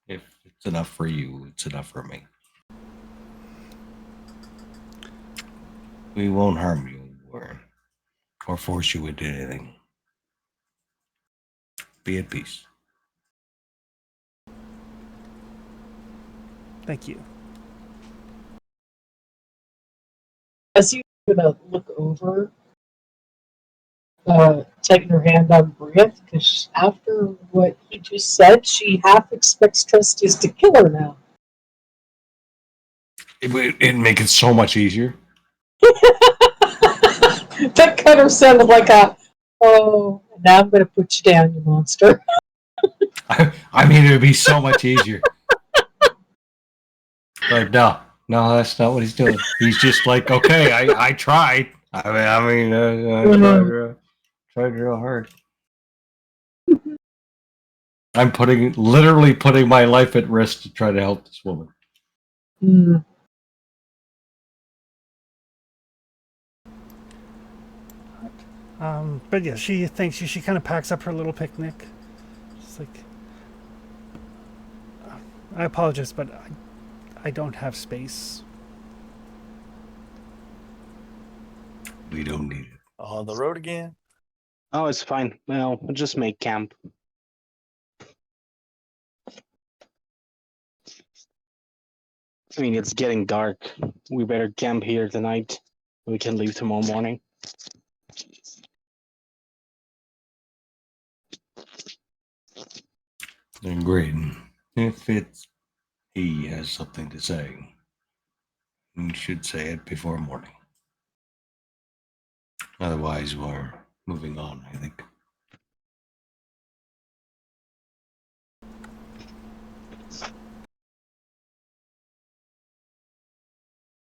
If it's enough for you, it's enough for me. We won't harm you or force you into anything. Be at peace. Thank you. As you're gonna look over, tighten her hand on Bria, because after what he just said, she half expects Trustius to kill her now. It'd make it so much easier. That kind of sounded like a, oh, now I'm going to put you down, you monster. I mean, it would be so much easier. But no, that's not what he's doing. He's just like, okay, I tried. Tried real hard. I'm literally putting my life at risk to try to help this woman. Mm. But yeah, she thanks you. She kind of packs up her little picnic. She's like, I apologize, but I don't have space. We don't need it. On the road again. Oh, it's fine. Well, we'll just make camp. I mean, it's getting dark. We better camp here tonight. We can leave tomorrow morning. And Graydon, if he has something to say, he should say it before morning. Otherwise, we're moving on, I think.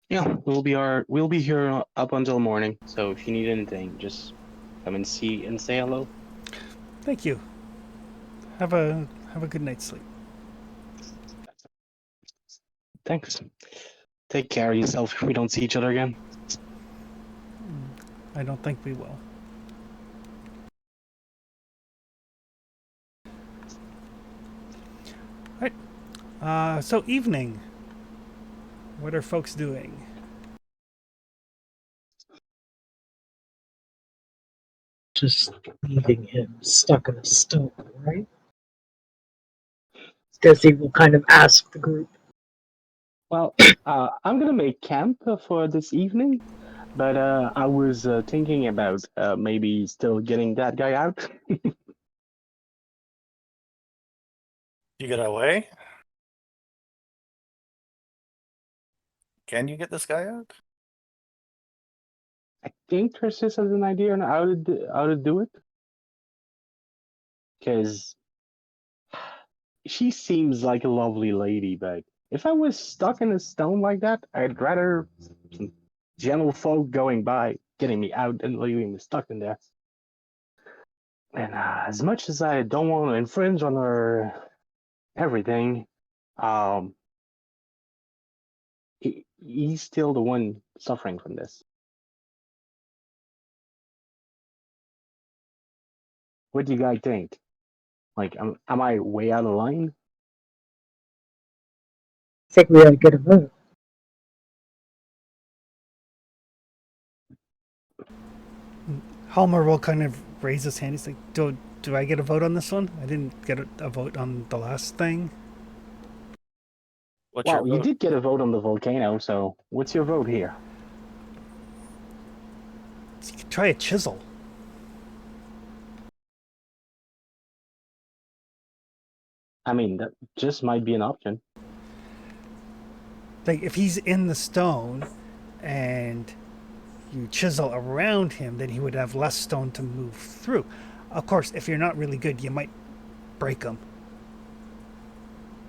Yeah, we'll be here up until morning. So if you need anything, just come and say hello. Thank you. Have a good night's sleep. Thanks. Take care of yourself if we don't see each other again. I don't think we will. Right. So evening. What are folks doing? Just leaving him stuck in a stone, right? Desi will kind of ask the group. Well, I'm gonna make camp for this evening, but I was thinking about maybe still getting that guy out. You get away? Can you get this guy out? I think Persis has an idea on how to do it, because she seems like a lovely lady, but if I was stuck in a stone like that, I'd rather some gentle folk going by getting me out than leaving me stuck in there. And as much as I don't want to infringe on her everything, he's still the one suffering from this. What do you guys think? Like, am I way out of line? I think we ought to get a vote. Halmer will kind of raise his hand. He's like, do I get a vote on this one? I didn't get a vote on the last thing. What's Well, your you vote? did get a vote on the volcano, so what's your vote here? So you could try a chisel. I mean, that just might be an option. Like if he's in the stone and you chisel around him, then he would have less stone to move through. Of course, if you're not really good, you might break him.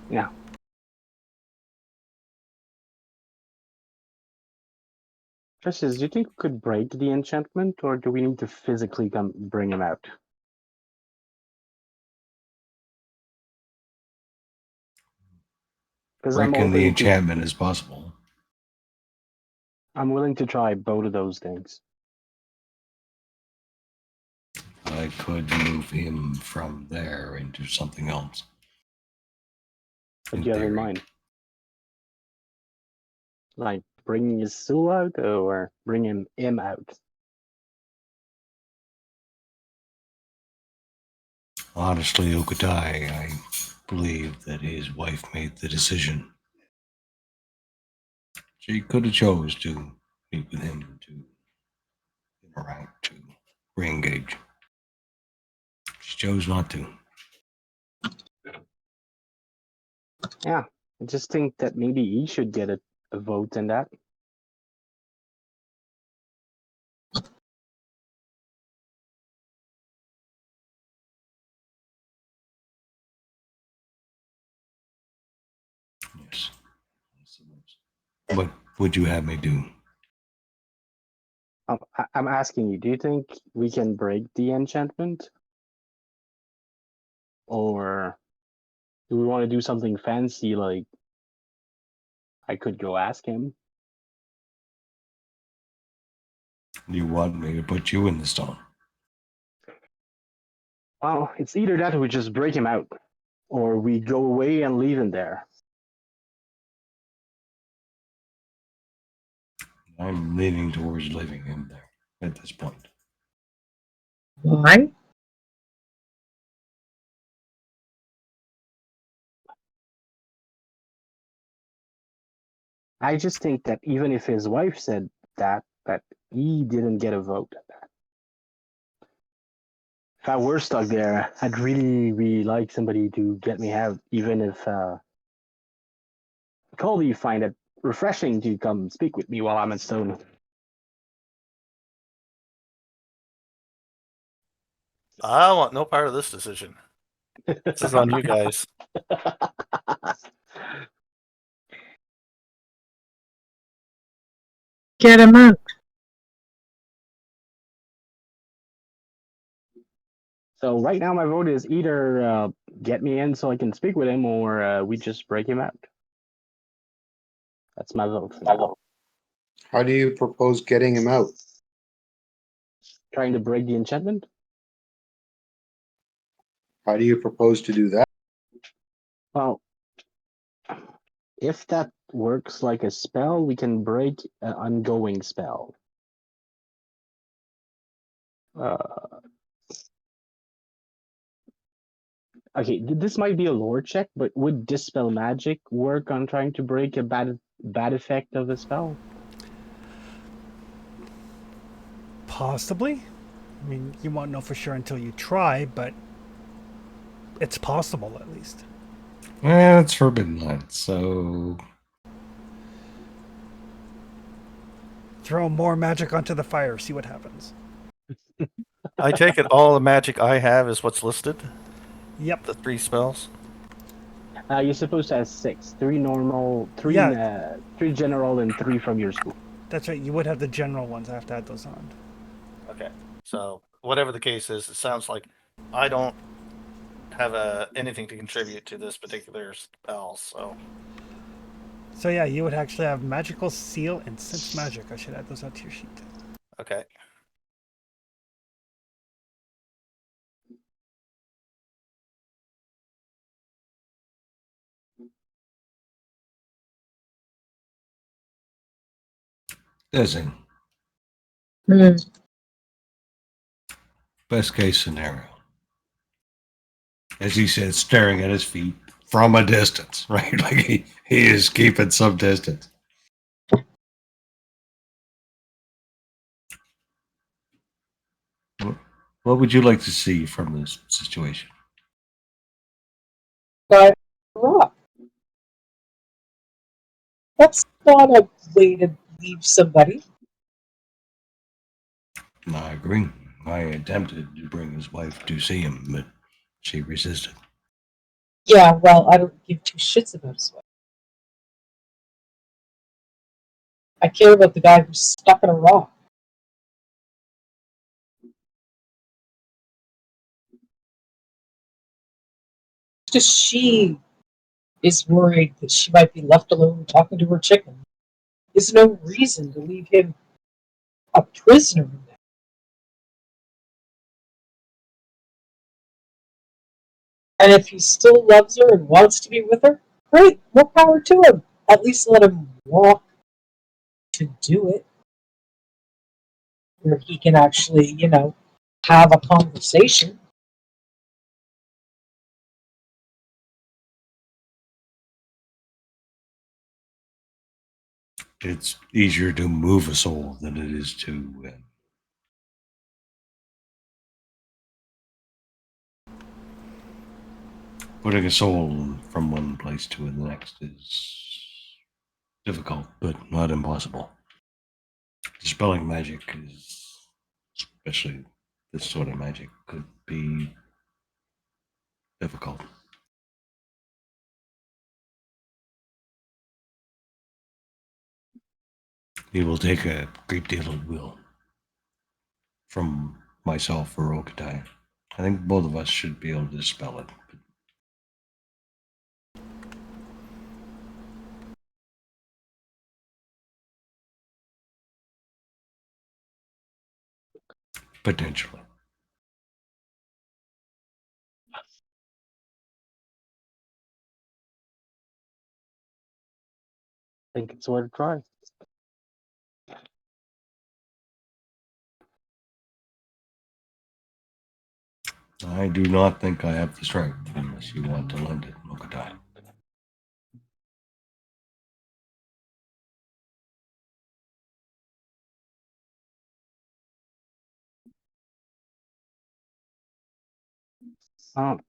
Yeah. Tristan, do you think we could break the enchantment, or do we need to physically come bring him out? Because Breaking the enchantment is possible. I'm willing to try both of those things. I could move him from there into something else. What do you have in mind? Like bringing his soul out, or bringing him out? Honestly, Okutai, I believe that his wife made the decision. She could have chose to meet with him, to interact, to re-engage. She chose not to. Yeah, I just think that maybe he should get a vote in that. What would you have me do? I'm asking you, do you think we can break the enchantment? Or do we want to do something fancy like I could go ask him? You want me to put you in the stone? Well, it's either that or we just break him out, or we go away and leave him there. I'm leaning towards leaving him there at this point. Why? I just think that even if his wife said that he didn't get a vote at that. If I were stuck there, I'd really, really like somebody to get me out, even if Colby find it refreshing to come speak with me while I'm in stone. I want no part of this decision. This is on you guys. Get him out. So right now my vote is either get me in so I can speak with him, or we just break him out. That's my vote. How do you propose getting him out? Trying to break the enchantment? How do you propose to do that? Well, if that works like a spell, we can break an ongoing spell. Okay, this might be a lore check, but would Dispel Magic work on trying to break a bad effect of a spell? Possibly. I mean, you won't know for sure until you try, but it's possible at least. It's Forbidden Land, so Throw more magic onto the fire, see what happens. I take it all the magic I have is what's listed? Yep. The 3 spells? You're supposed to have 6. 3 normal, 3 Yeah. 3 general, and 3 from your school. That's right. You would have the general ones. I have to add those on. Okay. So, whatever the case is, it sounds like I don't have anything to contribute to this particular spell, so. So yeah, you would actually have magical seal and sense magic. I should add those onto your sheet. Okay. Dizzy. Hmm. Best case scenario. As he said, staring at his feet from a distance, right? Like he is keeping some distance. What would you like to see from this situation? Guy rock. That's not a way to leave somebody. I agree. I attempted to bring his wife to see him, but she resisted. Yeah, well, I don't give 2 shits about his wife. I care about the guy who's stuck in a rock. Just she is worried that she might be left alone talking to her chicken. There's no reason to leave him a prisoner in there. And if he still loves her and wants to be with her, great, more power to him. At least let him walk to do it. Where he can actually, have a conversation. It's easier to move a soul than it is to putting a soul from one place to the next is difficult, but not impossible. Dispelling magic is, especially this sort of magic, could be difficult. It will take a great deal of will from myself or Okatai. I think both of us should be able to dispel it. Potentially. I think it's worth a try. I do not think I have the strength unless you want to lend it, Okatai. Um,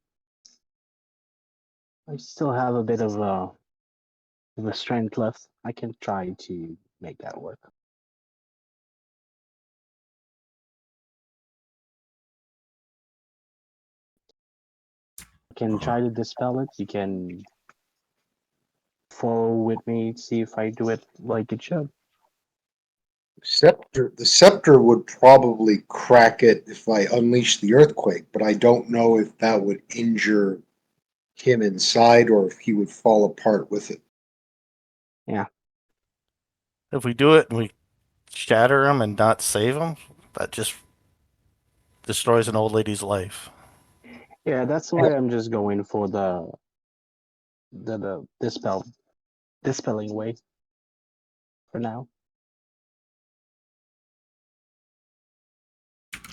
I still have a bit of a strength left. I can try to make that work. I can try to dispel it. You can follow with me, see if I do it like it should. The scepter would probably crack it if I unleash the earthquake, but I don't know if that would injure him inside or if he would fall apart with it. If we do it and we shatter him and not save him, that just destroys an old lady's life. Yeah, that's why I'm just going for the dispelling way for now.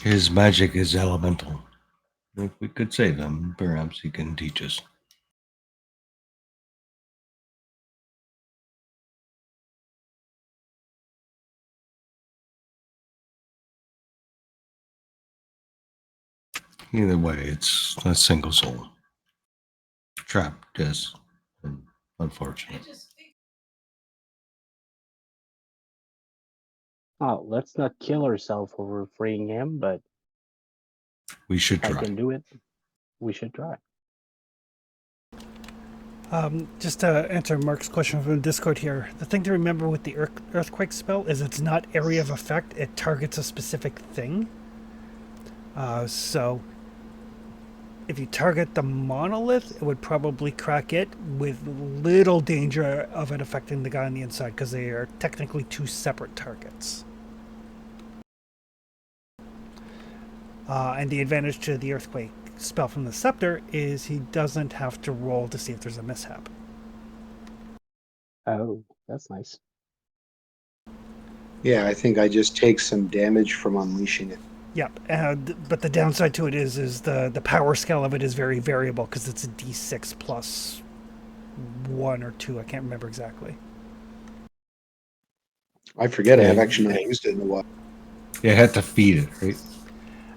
His magic is elemental. If we could save him, perhaps he can teach us. Either way, it's a single soul. Trapped, yes. And unfortunate. Oh, let's not kill ourselves over freeing him, but We should if I try. can do it, we should try. Just to answer Mark's question from Discord here, the thing to remember with the earthquake spell is it's not area of effect; it targets a specific thing. So, if you target the monolith, it would probably crack it with little danger of it affecting the guy on the inside because they are technically two separate targets. And the advantage to the earthquake spell from the scepter is he doesn't have to roll to see if there's a mishap. Oh, that's nice. Yeah, I think I just take some damage from unleashing it. Yep, but the downside to it is the power scale of it is very variable because it's a d6 plus 1 or 2. I can't remember exactly. I forget, I have actually not used it in a while. You had to feed it, right?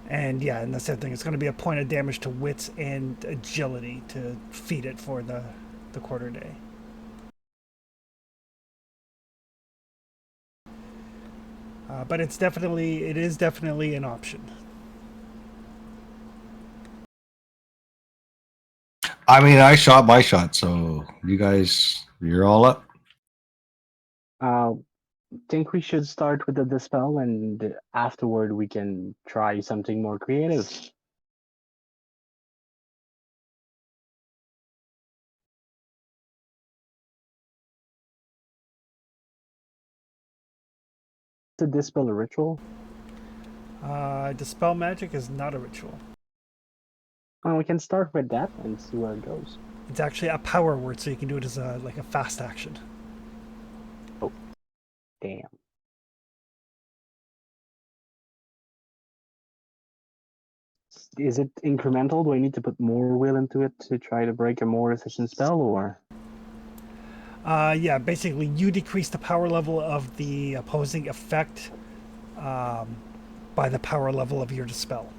And yeah, and that's the thing. It's going to be a point of damage to wits and agility to feed it for the quarter day. But it is definitely an option. I mean, I shot my shot, so you guys, you're all up. Think we should start with the dispel, and afterward we can try something more creative. To dispel a ritual. Dispel magic is not a ritual. We can start with that and see where it goes. It's actually a power word, so you can do it as a fast action. Oh, damn. Is it incremental? Do I need to put more will into it to try to break a more efficient spell, or? Yeah, basically you decrease the power level of the opposing effect by the power level of your dispel.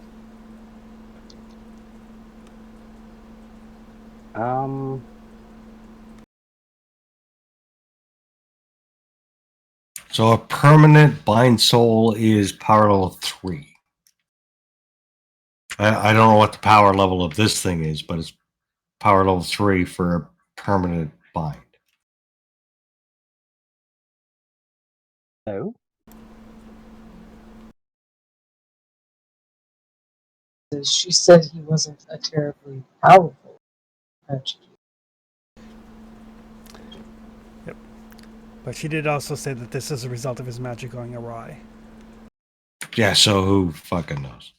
So a permanent bind soul is power level 3. I don't know what the power level of this thing is, but it's power level 3 for a permanent bind. Oh, She said he wasn't a terribly powerful magic user. But she did also say that this is a result of his magic going awry. Yeah, so who fucking knows?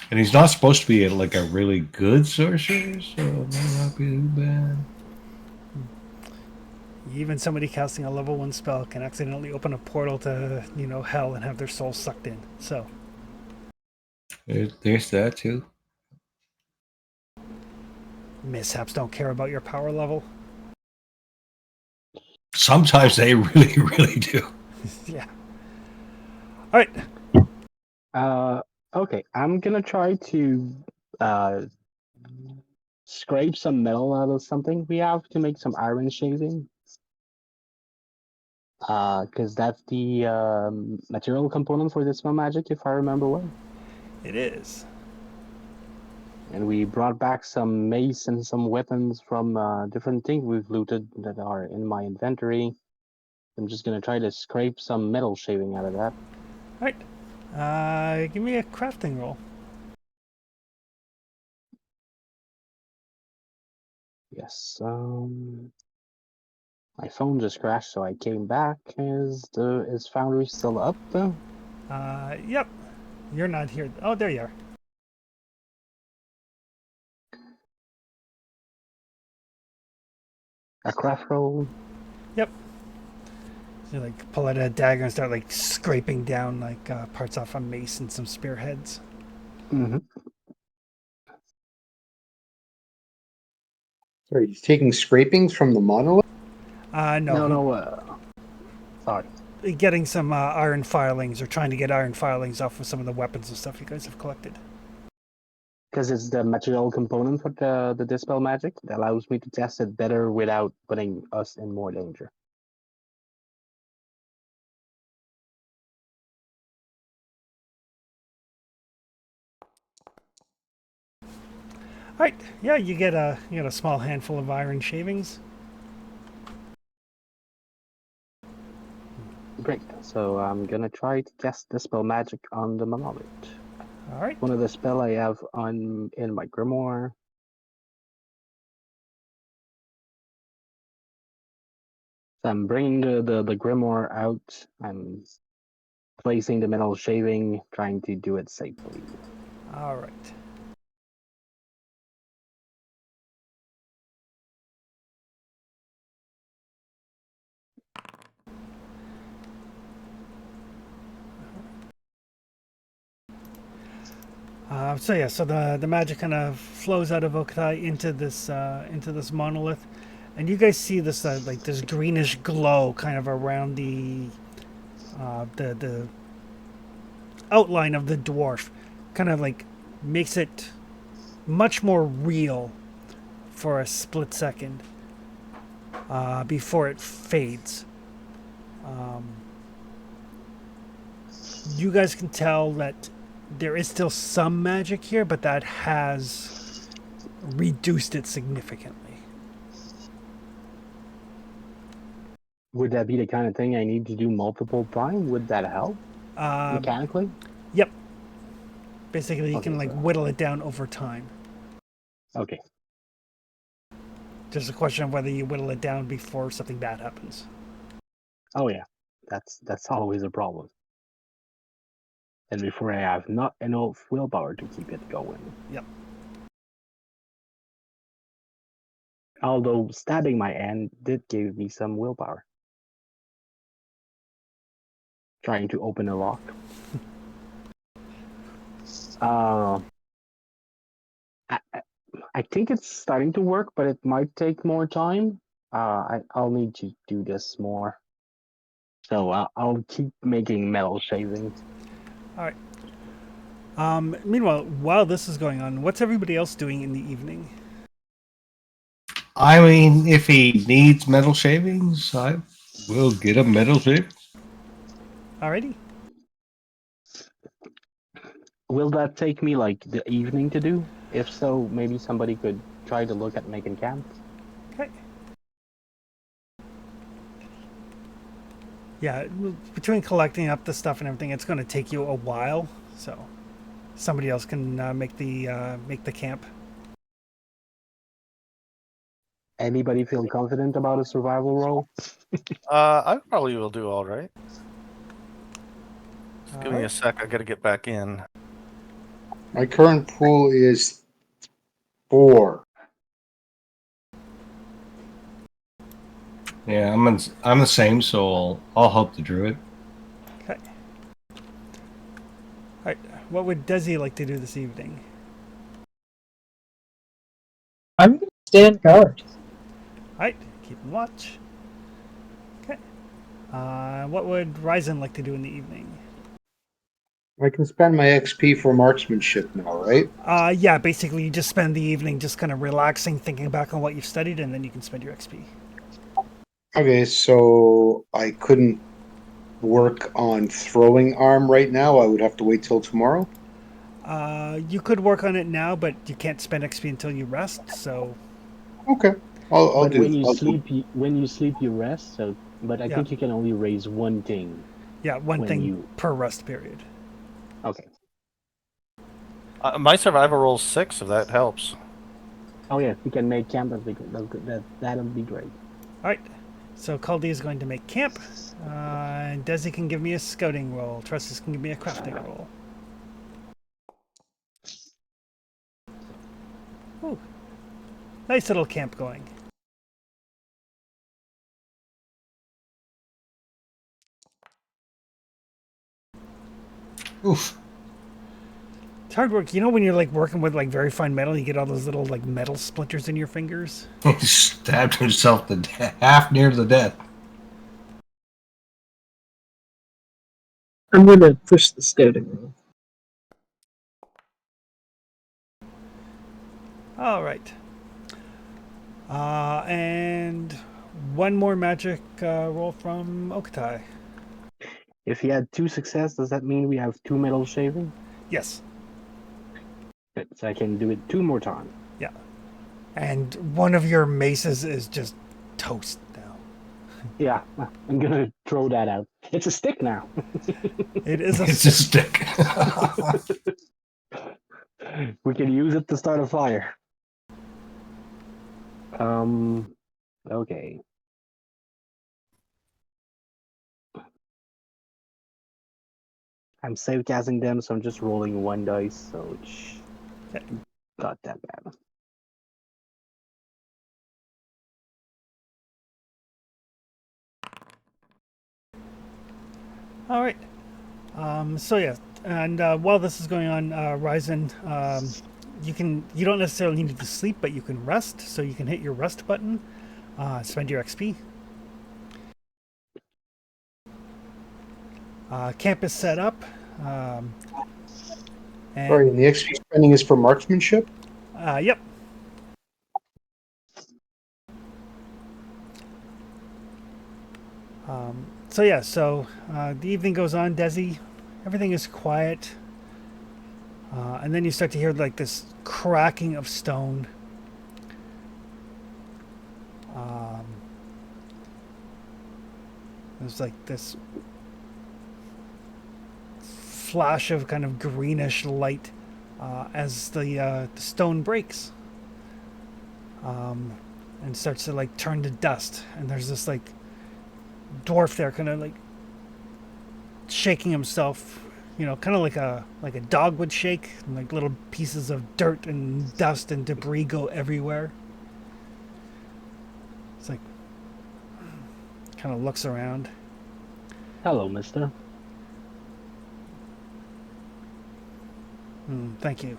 And he's not supposed to be like a really good sorcerer, so it might not be too bad. Even somebody casting a level 1 spell can accidentally open a portal to, hell and have their soul sucked in. So, There's that too. mishaps don't care about your power level. Sometimes they really, really do. Yeah. All right. okay. I'm gonna try to scrape some metal out of something we have to make some iron shaving. Because that's the material component for Dispel Magic, if I remember well. It is. And we brought back some mace and some weapons from different things we've looted that are in my inventory. I'm just gonna try to scrape some metal shaving out of that. All right. Give me a crafting roll. Yes. My phone just crashed, so I came back. Is Foundry still up? Yep. You're not here. Oh, there you are. A craft roll. Yep. So you pull out a dagger and start scraping down parts off a mace and some spearheads. Mm-hmm. Sorry, he's taking scrapings from the monolith? No. No. Sorry. Getting some iron filings, or trying to get iron filings off of some of the weapons and stuff you guys have collected. Because it's the material component for the Dispel Magic that allows me to test it better without putting us in more danger. All right. Yeah, you get a small handful of iron shavings. Great. So I'm gonna try to cast Dispel Magic on the monolith. All right. One of the spell I have in my grimoire. So I'm bringing the grimoire out. I'm placing the metal shaving, trying to do it safely. All right. So the magic kind of flows out of Okatai into this monolith, and you guys see this this greenish glow kind of around the outline of the dwarf, kind of makes it much more real for a split second before it fades. You guys can tell that there is still some magic here, but that has reduced it significantly. Would that be the kind of thing I need to do multiple times? Would that help mechanically? Yep. Basically, you Okay, can so- whittle it down over time. Okay. Just a question of whether you whittle it down before something bad happens. Oh yeah, that's always a problem. And before I have not enough willpower to keep it going. Yep. Although stabbing my hand did give me some willpower. Trying to open a lock. I think it's starting to work, but it might take more time. I'll need to do this more. So I'll keep making metal shavings. All right. Meanwhile, while this is going on, what's everybody else doing in the evening? I mean, if he needs metal shavings, I will get him metal shavings. Alrighty. Will that take me like the evening to do? If so, maybe somebody could try to look at making camp. Okay. Yeah, between collecting up the stuff and everything, it's going to take you a while. So, somebody else can make the camp. Anybody feel confident about a survival roll? I probably will do all right. Just give me a Alright. sec. I got to get back in. My current pool is 4. Yeah, I'm the same, so I'll help the druid. Okay. Alright. What would Desi like to do this evening? I'm gonna stand guard. Alright. Keeping watch. Okay. What would Ryzen like to do in the evening? I can spend my XP for marksmanship now, right? Yeah, basically you just spend the evening just kind of relaxing, thinking back on what you've studied, and then you can spend your XP. Okay, so I couldn't work on throwing arm right now. I would have to wait till tomorrow. You could work on it now, but you can't spend XP until you rest, so Okay, I'll But do. when you I'll do. sleep, when you sleep, you rest. So, but I Yeah. think you can only raise one thing. yeah, one When thing you- per rest period. Okay. My survival roll's 6, if that helps. Oh yeah, we can make camp. That'd be good. That'll be great. Alright, so Caldi is going to make camp, and Desi can give me a scouting roll. Trustus can give me a crafting roll. Ooh. Nice little camp going. Oof. It's hard work. You know when you're like working with like very fine metal, you get all those little like metal splinters in your fingers? He stabbed himself to half near to death. I'm gonna push the scouting roll. Alright. And one more magic roll from Okatai. If he had 2 success, does that mean we have 2 metal shaving? Yes. Good, so I can do it 2 more times. And one of your maces is just toast now. Yeah, I'm gonna throw that out. It's a stick now. It is a It's a stick. We can use it to start a fire. Okay. I'm save casting them, so I'm just rolling 1 dice, so it's not that bad. All right. So yeah, and while this is going on, Ryzen, you don't necessarily need to sleep, but you can rest. So you can hit your rest button, spend your XP. Camp is set up. And, Sorry, and the XP spending is for marksmanship? Yep. So yeah, so the evening goes on. Desi, everything is quiet, and then you start to hear like this cracking of stone. There's like this flash of kind of greenish light as the stone breaks, and starts to like turn to dust. And there's this like dwarf there, kind of like shaking himself, kind of like a dog would shake, and like little pieces of dirt and dust and debris go everywhere. It's like kind of looks around. Hello, mister. Thank you.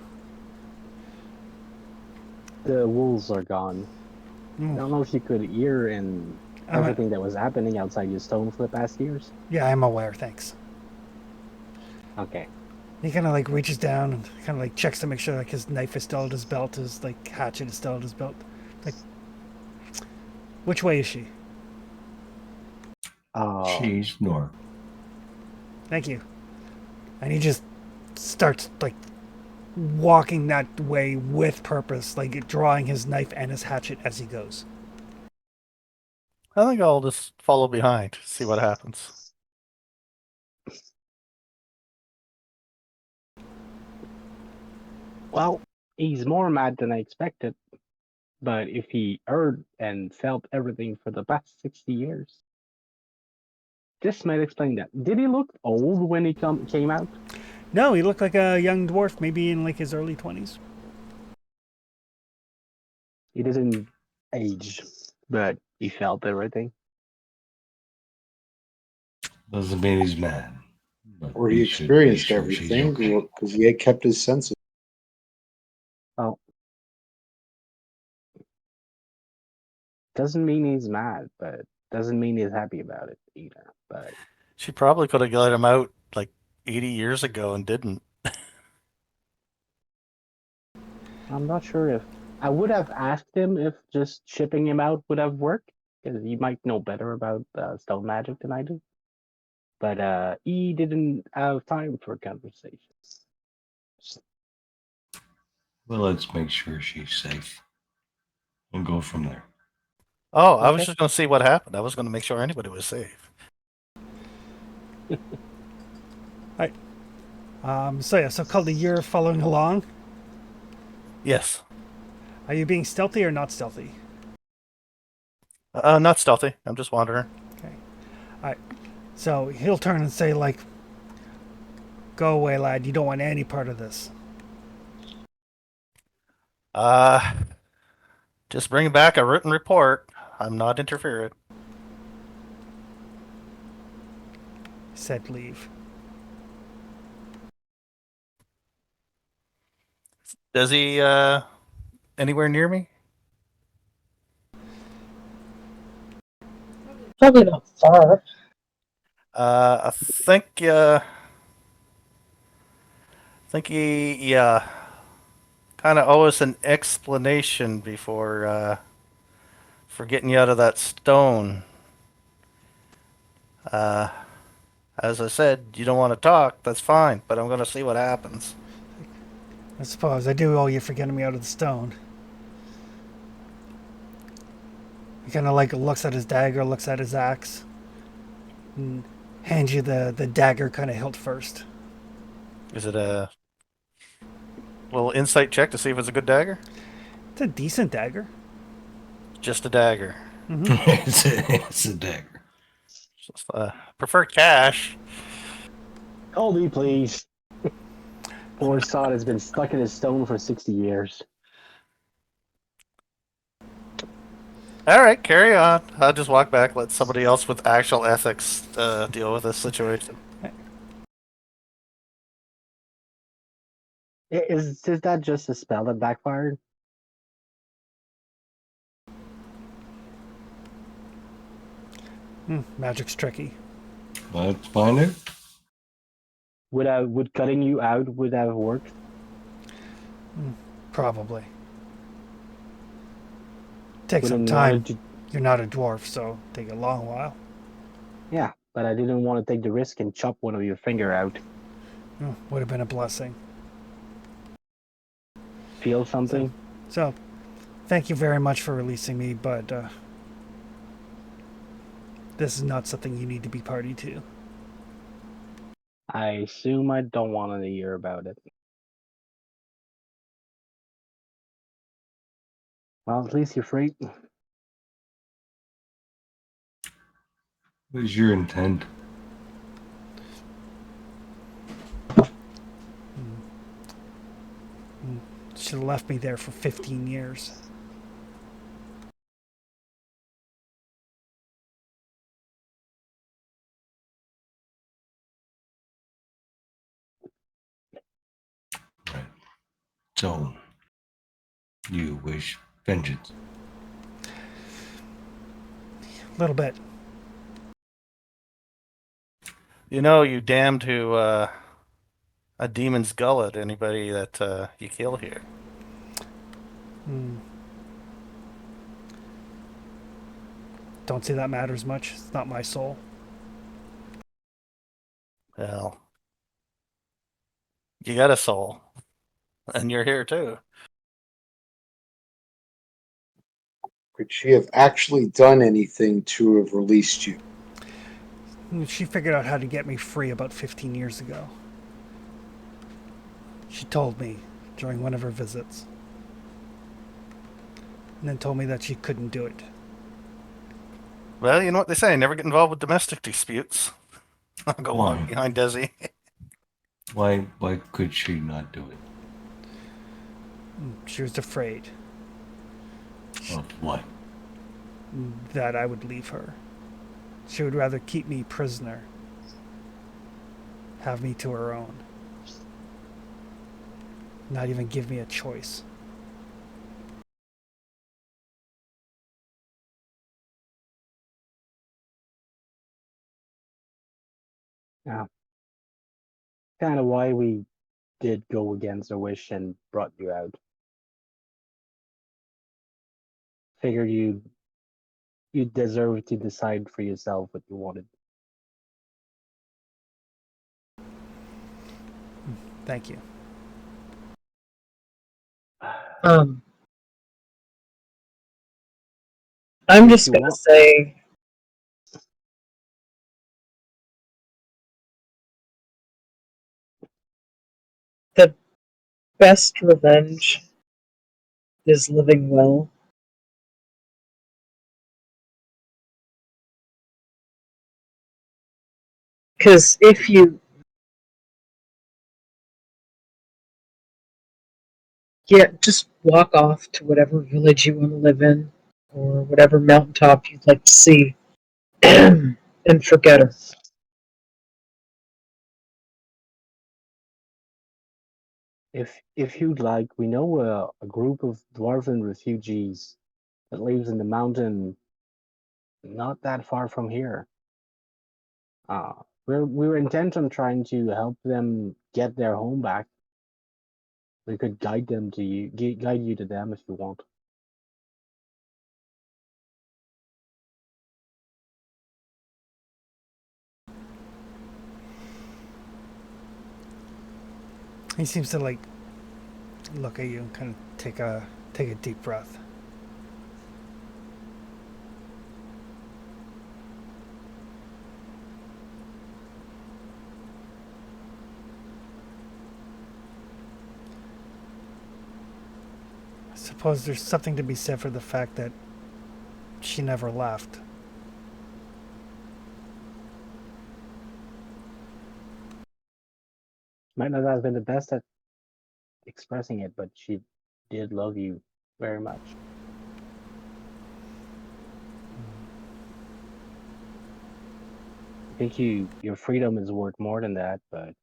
The wolves are gone. I Mm. don't know if you could hear in I'm- everything that was happening outside your stone for the past years. Yeah, I'm aware. Thanks. Okay. He kind of like reaches down and kind of like checks to make sure like his knife is still at his belt, his like hatchet is still at his belt. Like, which way is she? Oh, She's north. Thank you. And he just starts like walking that way with purpose, like drawing his knife and his hatchet as he goes. I think I'll just follow behind, see what happens. Well, he's more mad than I expected. But if he heard and felt everything for the past 60 years, this might explain that. Did he look old when he came out? No, he looked like a young dwarf, maybe in like his early 20s. He didn't age, but he felt everything. Doesn't mean he's mad. But Or we he should be experienced sure she's everything okay. because he had kept his senses. Well, doesn't mean he's mad, but doesn't mean he's happy about it either. But She probably could have let him out like 80 years ago and didn't. I'm not sure if I would have asked him if just shipping him out would have worked, because he might know better about stone magic than I do. But he didn't have time for conversations. Well, let's make sure she's safe and go from there. Oh, I was Okay. just going to see what happened. I was going to make sure anybody was safe. So Calder, you're following along. Yes. Are you being stealthy or not stealthy? Not stealthy. I'm just wandering. Okay. All right. So he'll turn and say, like, "Go away, lad. You don't want any part of this." Just bring back a written report. I'm not interfering. Said leave. Does he, anywhere near me? Probably not far. I think he, kind of owe us an explanation before, for getting you out of that stone. As I said, you don't want to talk, that's fine, but I'm going to see what happens. I suppose I do owe you for getting me out of the stone. He kind of like looks at his dagger, looks at his axe, and hands you the dagger kind of hilt first. Is it a little insight check to see if it's a good dagger? It's a decent dagger. Just a dagger. It's a dagger. Just, prefer cash. Colby, please. Poor sod has been stuck in his stone for 60 years. All right, carry on. I'll just walk back. Let somebody else with actual ethics deal with this situation. Is that just a spell that backfired? Magic's tricky. Let's find it. Would cutting you out would have worked? Probably. Take some Wouldn't time. wanted to- You're not a dwarf, so take a long while. Yeah, but I didn't want to take the risk and chop one of your finger out. Would have been a blessing. Feel something? So, thank you very much for releasing me, but this is not something you need to be party to. I assume I don't want to hear about it. Well, at least you're free. What is your intent? Should have left me there for 15 years. Right. So, you wish vengeance. A little bit. You know, you damned to a demon's gullet anybody that you kill here. Don't say that matters much. It's not my soul. Well, you got a soul, and you're here too. Could she have actually done anything to have released you? She figured out how to get me free about 15 years ago. She told me during one of her visits. And then told me that she couldn't do it. Well, you know what they say: never get involved with domestic disputes. I'll go Why? on behind Desi. Why could she not do it? She was afraid Of what? that I would leave her. She would rather keep me prisoner, have me to her own, not even give me a choice. Yeah. Kind of why we did go against our wish and brought you out. Figured you deserve to decide for yourself what you wanted. Thank you. I'm If just you gonna want- say the best revenge is living well. Because if you just walk off to whatever village you want to live in, or whatever mountaintop you'd like to see, and forget her. If you'd like, we know a group of dwarven refugees that lives in the mountain not that far from here. We were intent on trying to help them get their home back. We could guide you to them if you want. He seems to like look at you and kind of take a deep breath. I suppose there's something to be said for the fact that she never left. Might not have been the best at expressing it, but she did love you very much. I think your freedom is worth more than that, but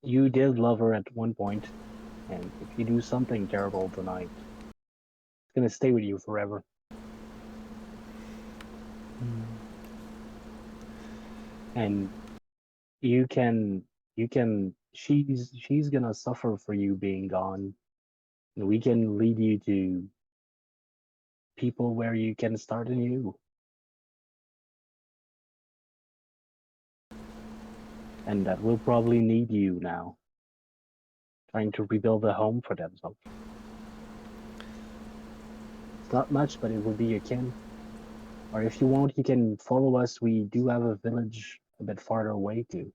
you did love her at one point, and if you do something terrible tonight, it's gonna stay with you forever. And she's gonna suffer for you being gone, and we can lead you to people where you can start anew. And that will probably need you now, trying to rebuild a home for themselves. It's not much, but it will be your kin. Or if you want, you can follow us. We do have a village a bit farther away too.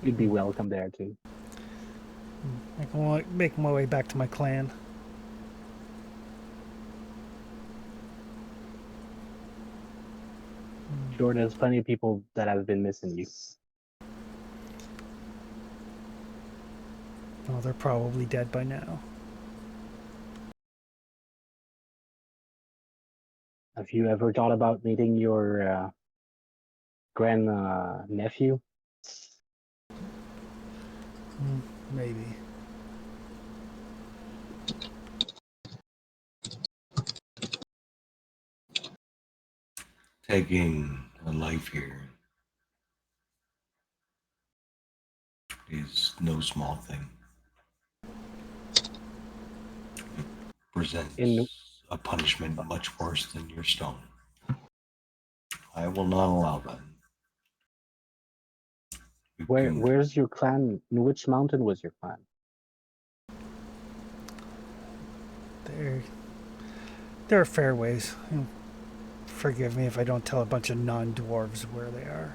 You'd be welcome there too. I can make my way back to my clan. Sure, there's plenty of people that have been missing you. Oh, they're probably dead by now. Have you ever thought about meeting your grand nephew? Maybe. Taking a life here is no small thing. It presents a punishment much worse than your stone. I will not allow that. Where's your clan? In which mountain was your clan? There are fair ways. Forgive me if I don't tell a bunch of non-dwarves where they are.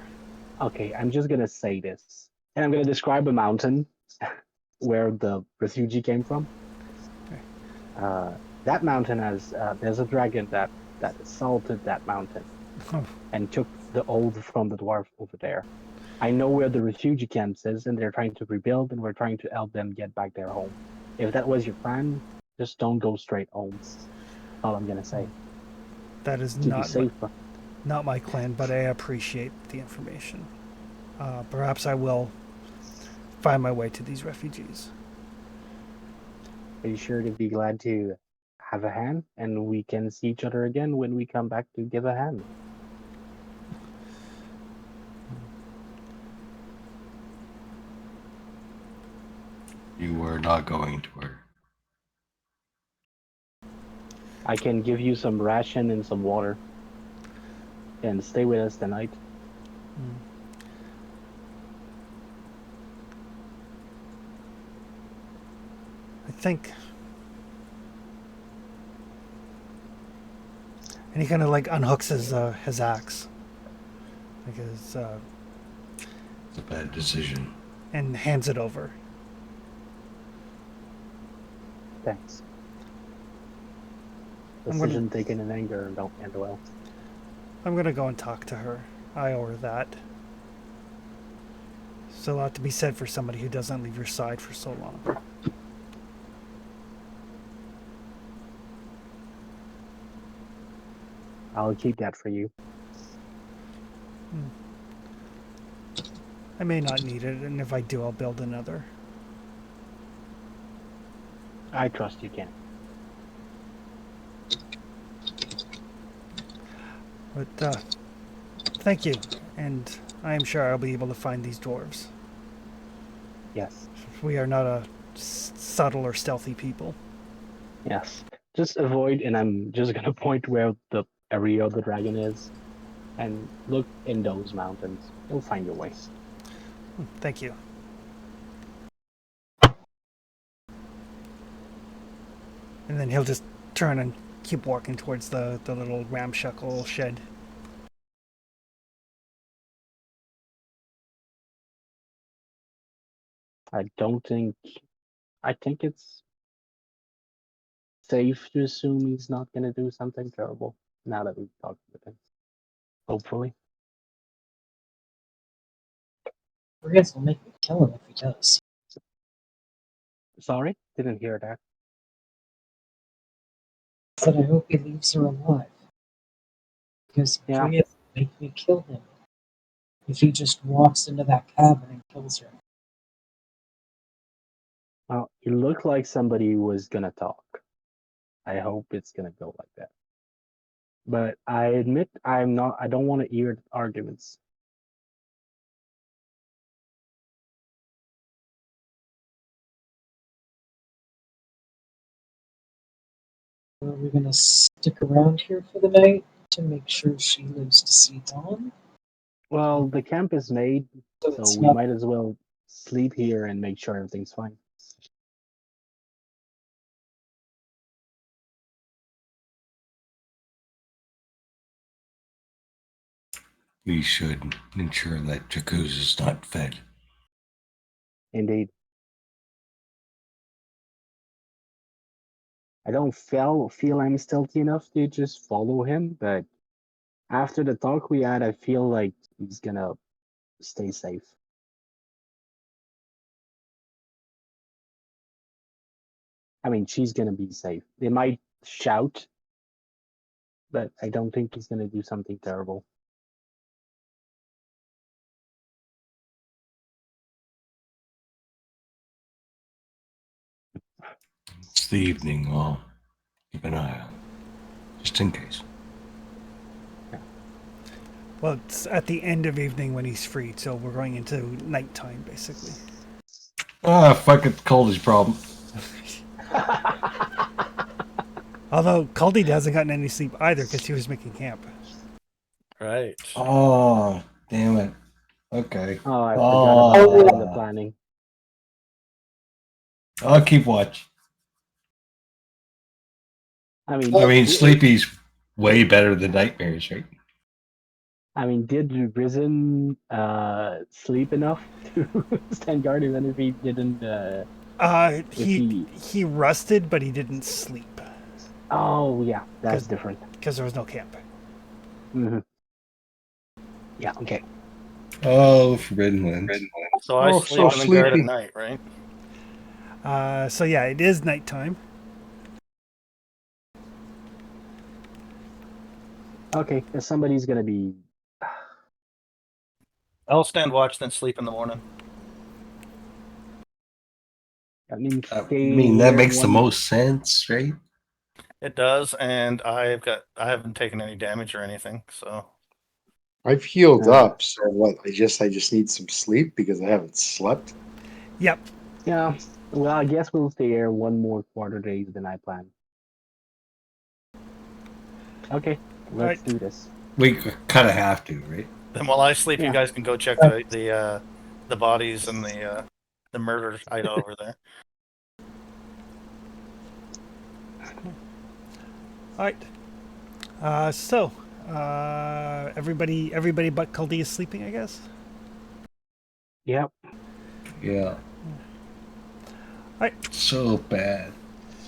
Okay, I'm just gonna say this, and I'm gonna describe a mountain where the refugee came from. That mountain has there's a dragon that assaulted that mountain Oh. and took the old from the dwarf over there. I know where the refugee camp is, and they're trying to rebuild, and we're trying to help them get back their home. If that was your plan, just don't go straight home. That's all I'm gonna say. That is Keep you not safe. not my clan, but I appreciate the information. Perhaps I will find my way to these refugees. Are you sure to be glad to have a hand, and we can see each other again when we come back to give a hand? You were not going to her. I can give you some ration and some water, and stay with us tonight. I think. And he kind of like unhooks his axe, like It's a bad decision. and hands it over. Thanks. I'm gonna- Decision taken in anger don't end well. I'm gonna go and talk to her. I owe her that. There's a lot to be said for somebody who doesn't leave your side for so long. I'll keep that for you. I may not need it, and if I do, I'll build another. I trust you can. But thank you, and I am sure I'll be able to find these dwarves. Yes. We are not a subtle or stealthy people. Yes. Just avoid, and I'm just gonna point where the area of the dragon is, and look in those mountains. You'll find your way. Thank you. And then he'll just turn and keep walking towards the little ramshackle shed. I think it's safe to assume he's not gonna do something terrible now that we've talked with him. Hopefully. I guess we'll make me kill him if he does. Sorry? Didn't hear that. But I hope he leaves her alive. Because Yeah. Priya will make me kill him if he just walks into that cabin and kills her. Well, it looked like somebody was gonna talk. I hope it's gonna go like that. But I admit I don't want to hear arguments. Are we gonna stick around here for the night to make sure she lives to see dawn? Well, the camp is made, So so it's we not might as well sleep here and make sure everything's fine. We should ensure that Jacuz is not fed. Indeed. I don't feel I'm stealthy enough to just follow him, but after the talk we had, I feel like he's gonna stay safe. I mean, she's gonna be safe. They might shout, but I don't think he's gonna do something terrible. It's the evening. I'll keep an eye on, just in case. Well, it's at the end of evening when he's free, so we're going into nighttime, basically. Ah, fuck it. Cold is problem. Although Caldy hasn't gotten any sleep either because he was making camp. Right. Oh, damn it. Okay. Oh, I forgot about that in the Oh. planning. I'll keep watch. I mean, I mean, Sleepy's way better than Nightmares, right? did Risen sleep enough to stand guard, even if he didn't? If He rusted, but he didn't sleep Oh yeah, that's 'Cause- different. because there was no camp. Hmm. Yeah. Okay. Oh, Forbidden Lands. So I Oh, sleep so in the guard at sleepy. night, right? So yeah, it is nighttime. Okay. If somebody's gonna be. I'll stand watch, then sleep in the morning. I mean, I stay mean, that here makes the one- most sense, right? It does, and I haven't taken any damage or anything, so I've healed Uh, up, so what? I just need some sleep because I haven't slept. Yep. Yeah. Well, I guess we'll stay here one more quarter days than I planned. Okay. Let's Alright. do this. We kind of have to, right? then while I sleep, Yeah. you guys can go check the bodies and the murder hideout over there. All right. Everybody but Caldi is sleeping, I guess. Yep. Yeah. Alright. So bad.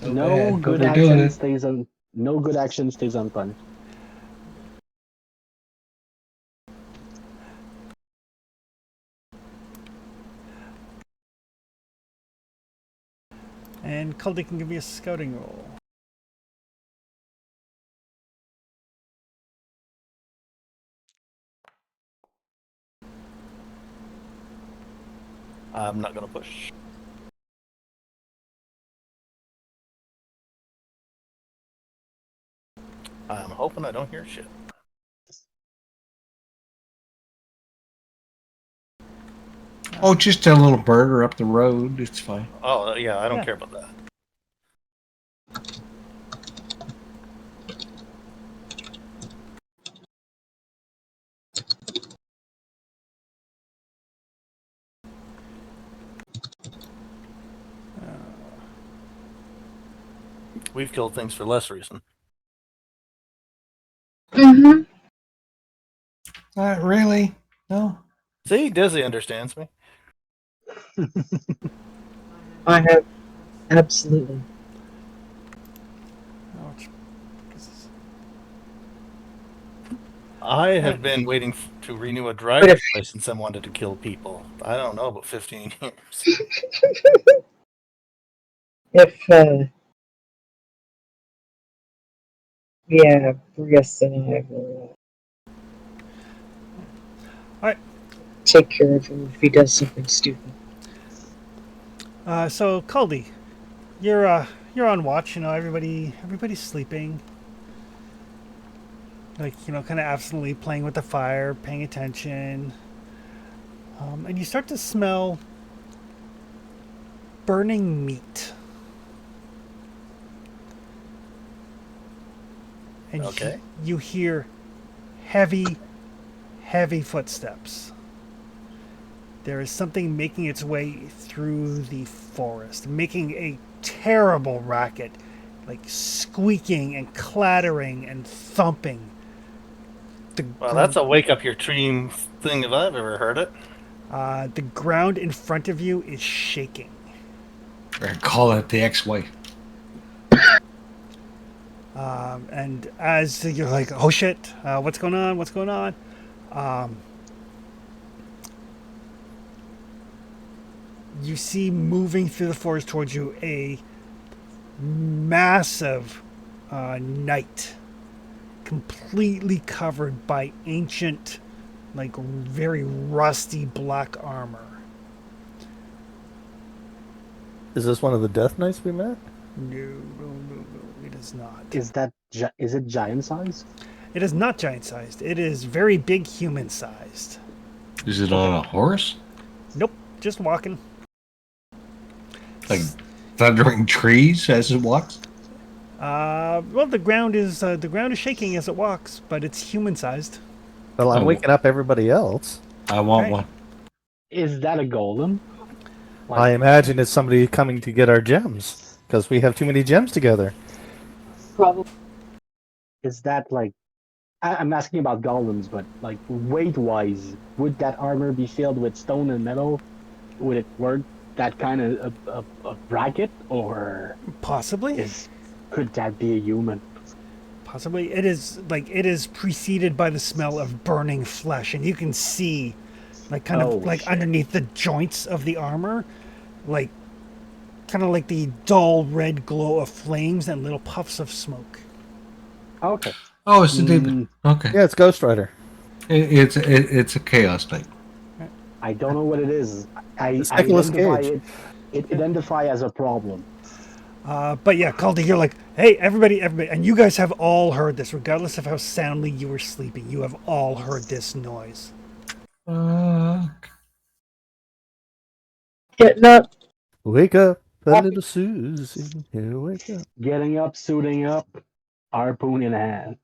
So No bad, but good we're doing action it. stays on. No good action stays unpunished. And Caldi can give me a scouting roll. I'm not gonna push. I'm hoping I don't hear shit. Oh, just a little murder up the road. It's fine. Oh yeah, I don't Yeah. care about that. We've killed things for less reason. Mm-hmm. Not really. No. See, Dizzy understands me. I have absolutely. Ouch. This is- I have been waiting to renew a driver's license and wanted to kill people. I don't know, about 15 years. If yeah, Brius and I will Alright. take care of him if he does something stupid. So Caldi, you're on watch. You know, everybody's sleeping. Like, you know, kind of absently playing with the fire, paying attention. And you start to smell burning meat. And Okay. you hear heavy footsteps. There is something making its way through the forest, making a terrible racket, like squeaking and clattering and thumping. Well, that's a wake up your dream thing if I've ever heard it. The ground in front of you is shaking. Or call it the ex-wife. And as you're like, oh shit, what's going on? What's going on? You see moving through the forest towards you a massive knight, completely covered by ancient, like very rusty black armor. Is this one of the Death Knights we met? No, it is not. Is it giant size? It is not giant-sized. It is very big human-sized. Is it on a horse? Nope, just walking. Like thundering trees as it walks? Well, the ground is shaking as it walks, but it's human-sized. Well, I'm Oh. waking up everybody else. I want Right. one. Is that a golem? I imagine it's somebody coming to get our gems because we have too many gems together. Probably. Is that like? I'm asking about golems, but like weight-wise, would that armor be filled with stone and metal? Would it work that kind of a bracket, or Possibly. could that be a human? Possibly. It is preceded by the smell of burning flesh, and you can see, like, kind of Oh, like shit. underneath the joints of the armor, like, kind of like the dull red glow of flames and little puffs of smoke. Okay. Oh, it's the demon. Okay. Yeah, it's Ghost Rider. It's a chaos knight. I don't know what it is. I It's Nicolas identify Cage. it identify as a problem. But yeah, Caldy, you're like, hey, everybody, and you guys have all heard this, regardless of how soundly you were sleeping. You have all heard this noise. Getting up. Wake up, a little Susie. Here, wake up. Getting up, suiting up, harpoon in hand.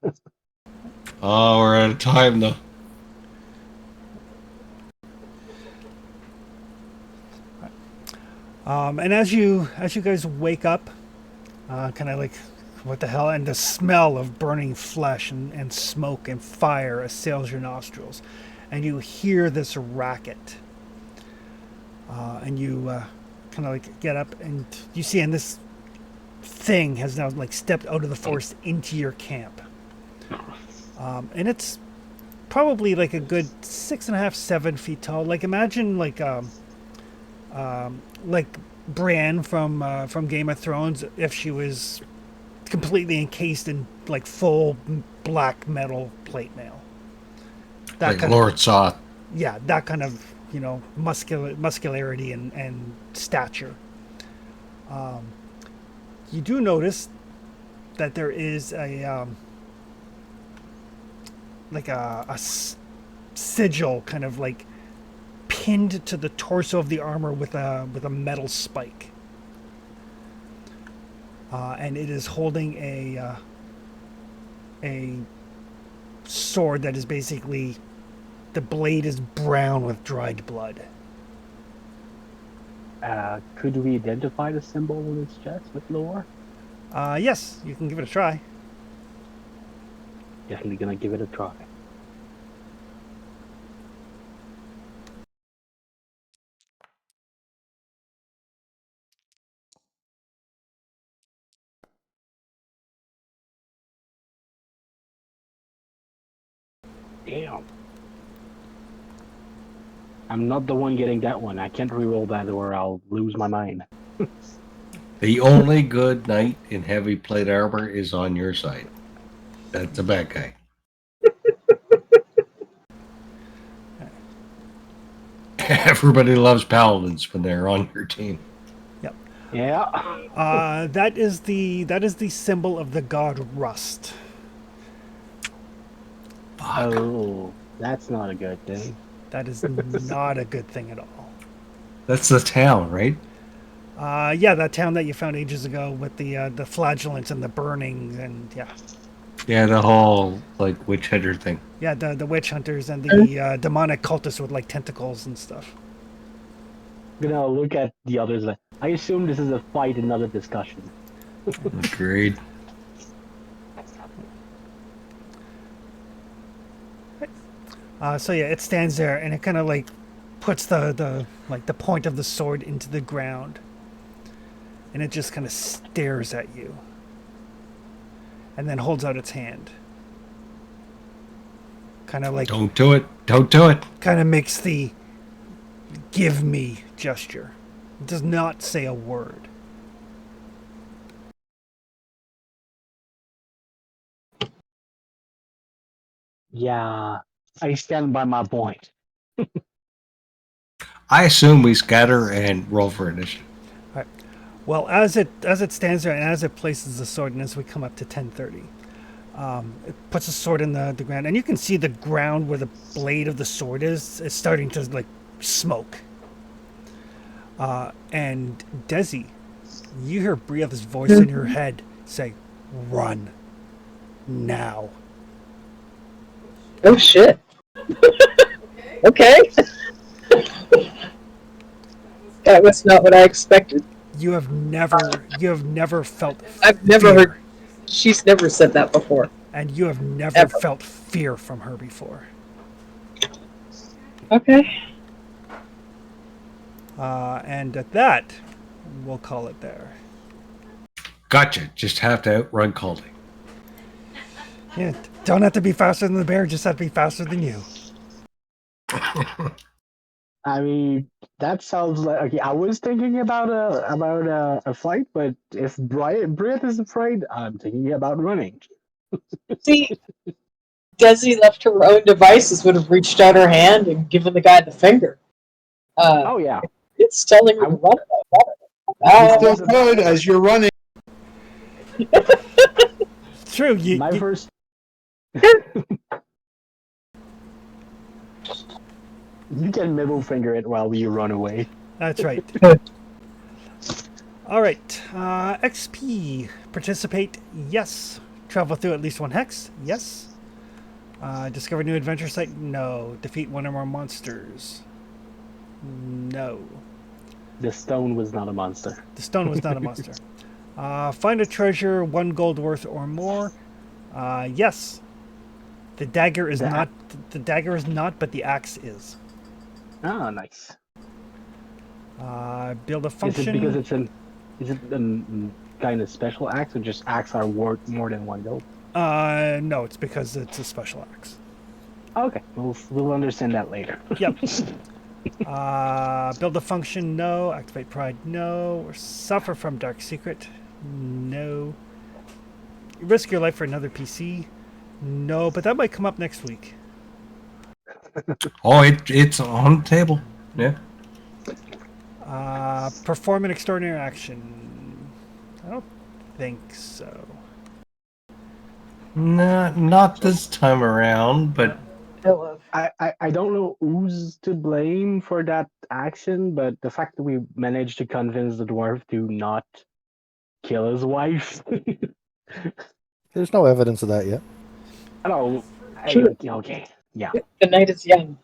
Oh, we're out of time though. And as you guys wake up, kind of like, what the hell? And the smell of burning flesh and smoke and fire assails your nostrils, and you hear this racket. And you kind of like get up, and you see, and this thing has now like stepped out of the forest into your camp. And it's probably like a good 6.5, 7 feet tall. Like imagine like Brienne from Game of Thrones if she was completely encased in like full black metal plate mail. Like Lord Soth. Yeah, that kind of, muscularity and stature. You do notice that there is a sigil kind of like pinned to the torso of the armor with a metal spike, and it is holding a sword that is basically, the blade is brown with dried blood. Could we identify the symbol on its chest with lore? Yes, you can give it a try. Definitely gonna give it a try. Damn. I'm not the one getting that one. I can't reroll that or I'll lose my mind. The only good knight in heavy plate armor is on your side. That's a bad guy. Everybody loves paladins when they're on your team. Yeah. That is the symbol of the god Rust. Oh, that's not a good thing. That is not a good thing at all. That's the town, right? Yeah, that town that you found ages ago with the flagellants and the burning, and yeah. Yeah, the whole like witch hunter thing. Yeah, the witch hunters and the demonic cultists with like tentacles and stuff. I'm gonna look at the others. I assume this is a fight and not a discussion. Agreed. So yeah, it stands there and it kind of like puts the point of the sword into the ground, and it just kind of stares at you, and then holds out its hand. Kind of like, Don't do it. Don't do it. kind of makes the "give me" gesture. It does not say a word. Yeah, I stand by my point. I assume we scatter and roll for initiative. Well, as it stands there and as it places the sword, and as we come up to 10:30, it puts the sword in the ground, and you can see the ground where the blade of the sword is starting to like smoke. And Desi, you hear Bria's voice in your head say, "Run now." Oh shit. Okay. That was not what I expected. You have never felt I've never fear, heard. She's never said that before. and you have never Ever. felt fear from her before. Okay. And at that, we'll call it there. Gotcha. Just have to outrun Caldy. Yeah, don't have to be faster than the bear, just have to be faster than you. I mean, that sounds like okay. I was thinking about a fight, but if Britt is afraid, I'm thinking about running. See, Desi left her own devices, would have reached out her hand and given the guy the finger. Oh yeah, It's telling me to run. You still could as you're running. It's true. my first. You can middle finger it while you run away. That's right. All right. XP. Participate. Yes. Travel through at least one hex. Yes. Discover new adventure site. No. Defeat one or more monsters. No. The stone was not a monster. The stone was not a monster. Find a treasure, 1 gold worth or more. Yes. The dagger is not. The dagger is not, but the axe is. Oh, nice. Build a function. Is it because it's an? Is it a kind of special axe, or just axe are worth more than 1 gold? No, it's because it's a special axe. Okay, we'll understand that later. Yep. Build a function, no. Activate pride, no. Or suffer from dark secret, no. Risk your life for another PC, no. But that might come up next week. Oh, it's on the table. Yeah. Perform an extraordinary action. I don't think so. Not this time around, but I don't know who's to blame for that action, but the fact that we managed to convince the dwarf to not kill his wife. There's no evidence of that yet. Hello. Sure. Okay. Yeah. The night is young.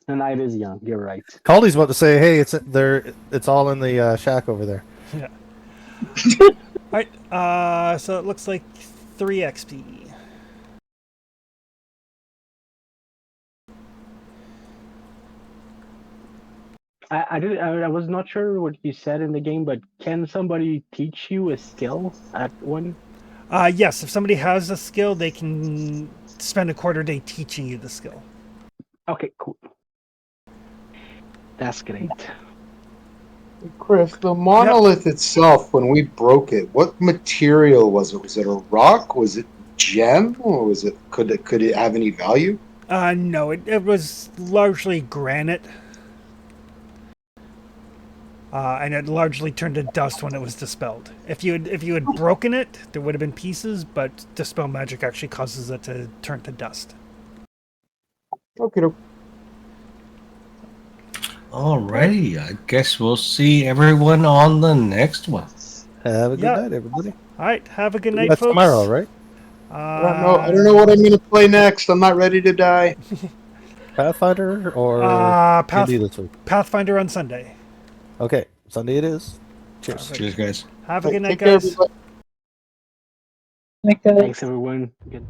The night is young. You're right. Caldy's about to say, "Hey, it's there. It's all in the shack over there." Yeah. All right. So it looks like 3 XP. I was not sure what you said in the game, but can somebody teach you a skill at one? Yes, if somebody has a skill, they can spend a quarter day teaching you the skill. Okay, cool. That's great. Chris, the monolith itself, when we broke it, what material was it? Was it a rock? Was it gem? Or was it could it have any value? No, it was largely granite. And it largely turned to dust when it was dispelled. If you had broken it, there would have been pieces, but dispel magic actually causes it to turn to dust. Okay. alrighty. I guess we'll see everyone on the next one. Have a good Yeah. night, everybody. All right, have a good night, That's folks. tomorrow, right? I don't know what I'm gonna play next. I'm not ready to die. Pathfinder or D&D this week? Pathfinder on Sunday. Okay, Sunday it is. Cheers. Cheers, guys. Have a good night, Take care, guys. everybody. Like, Thanks, everyone. Good.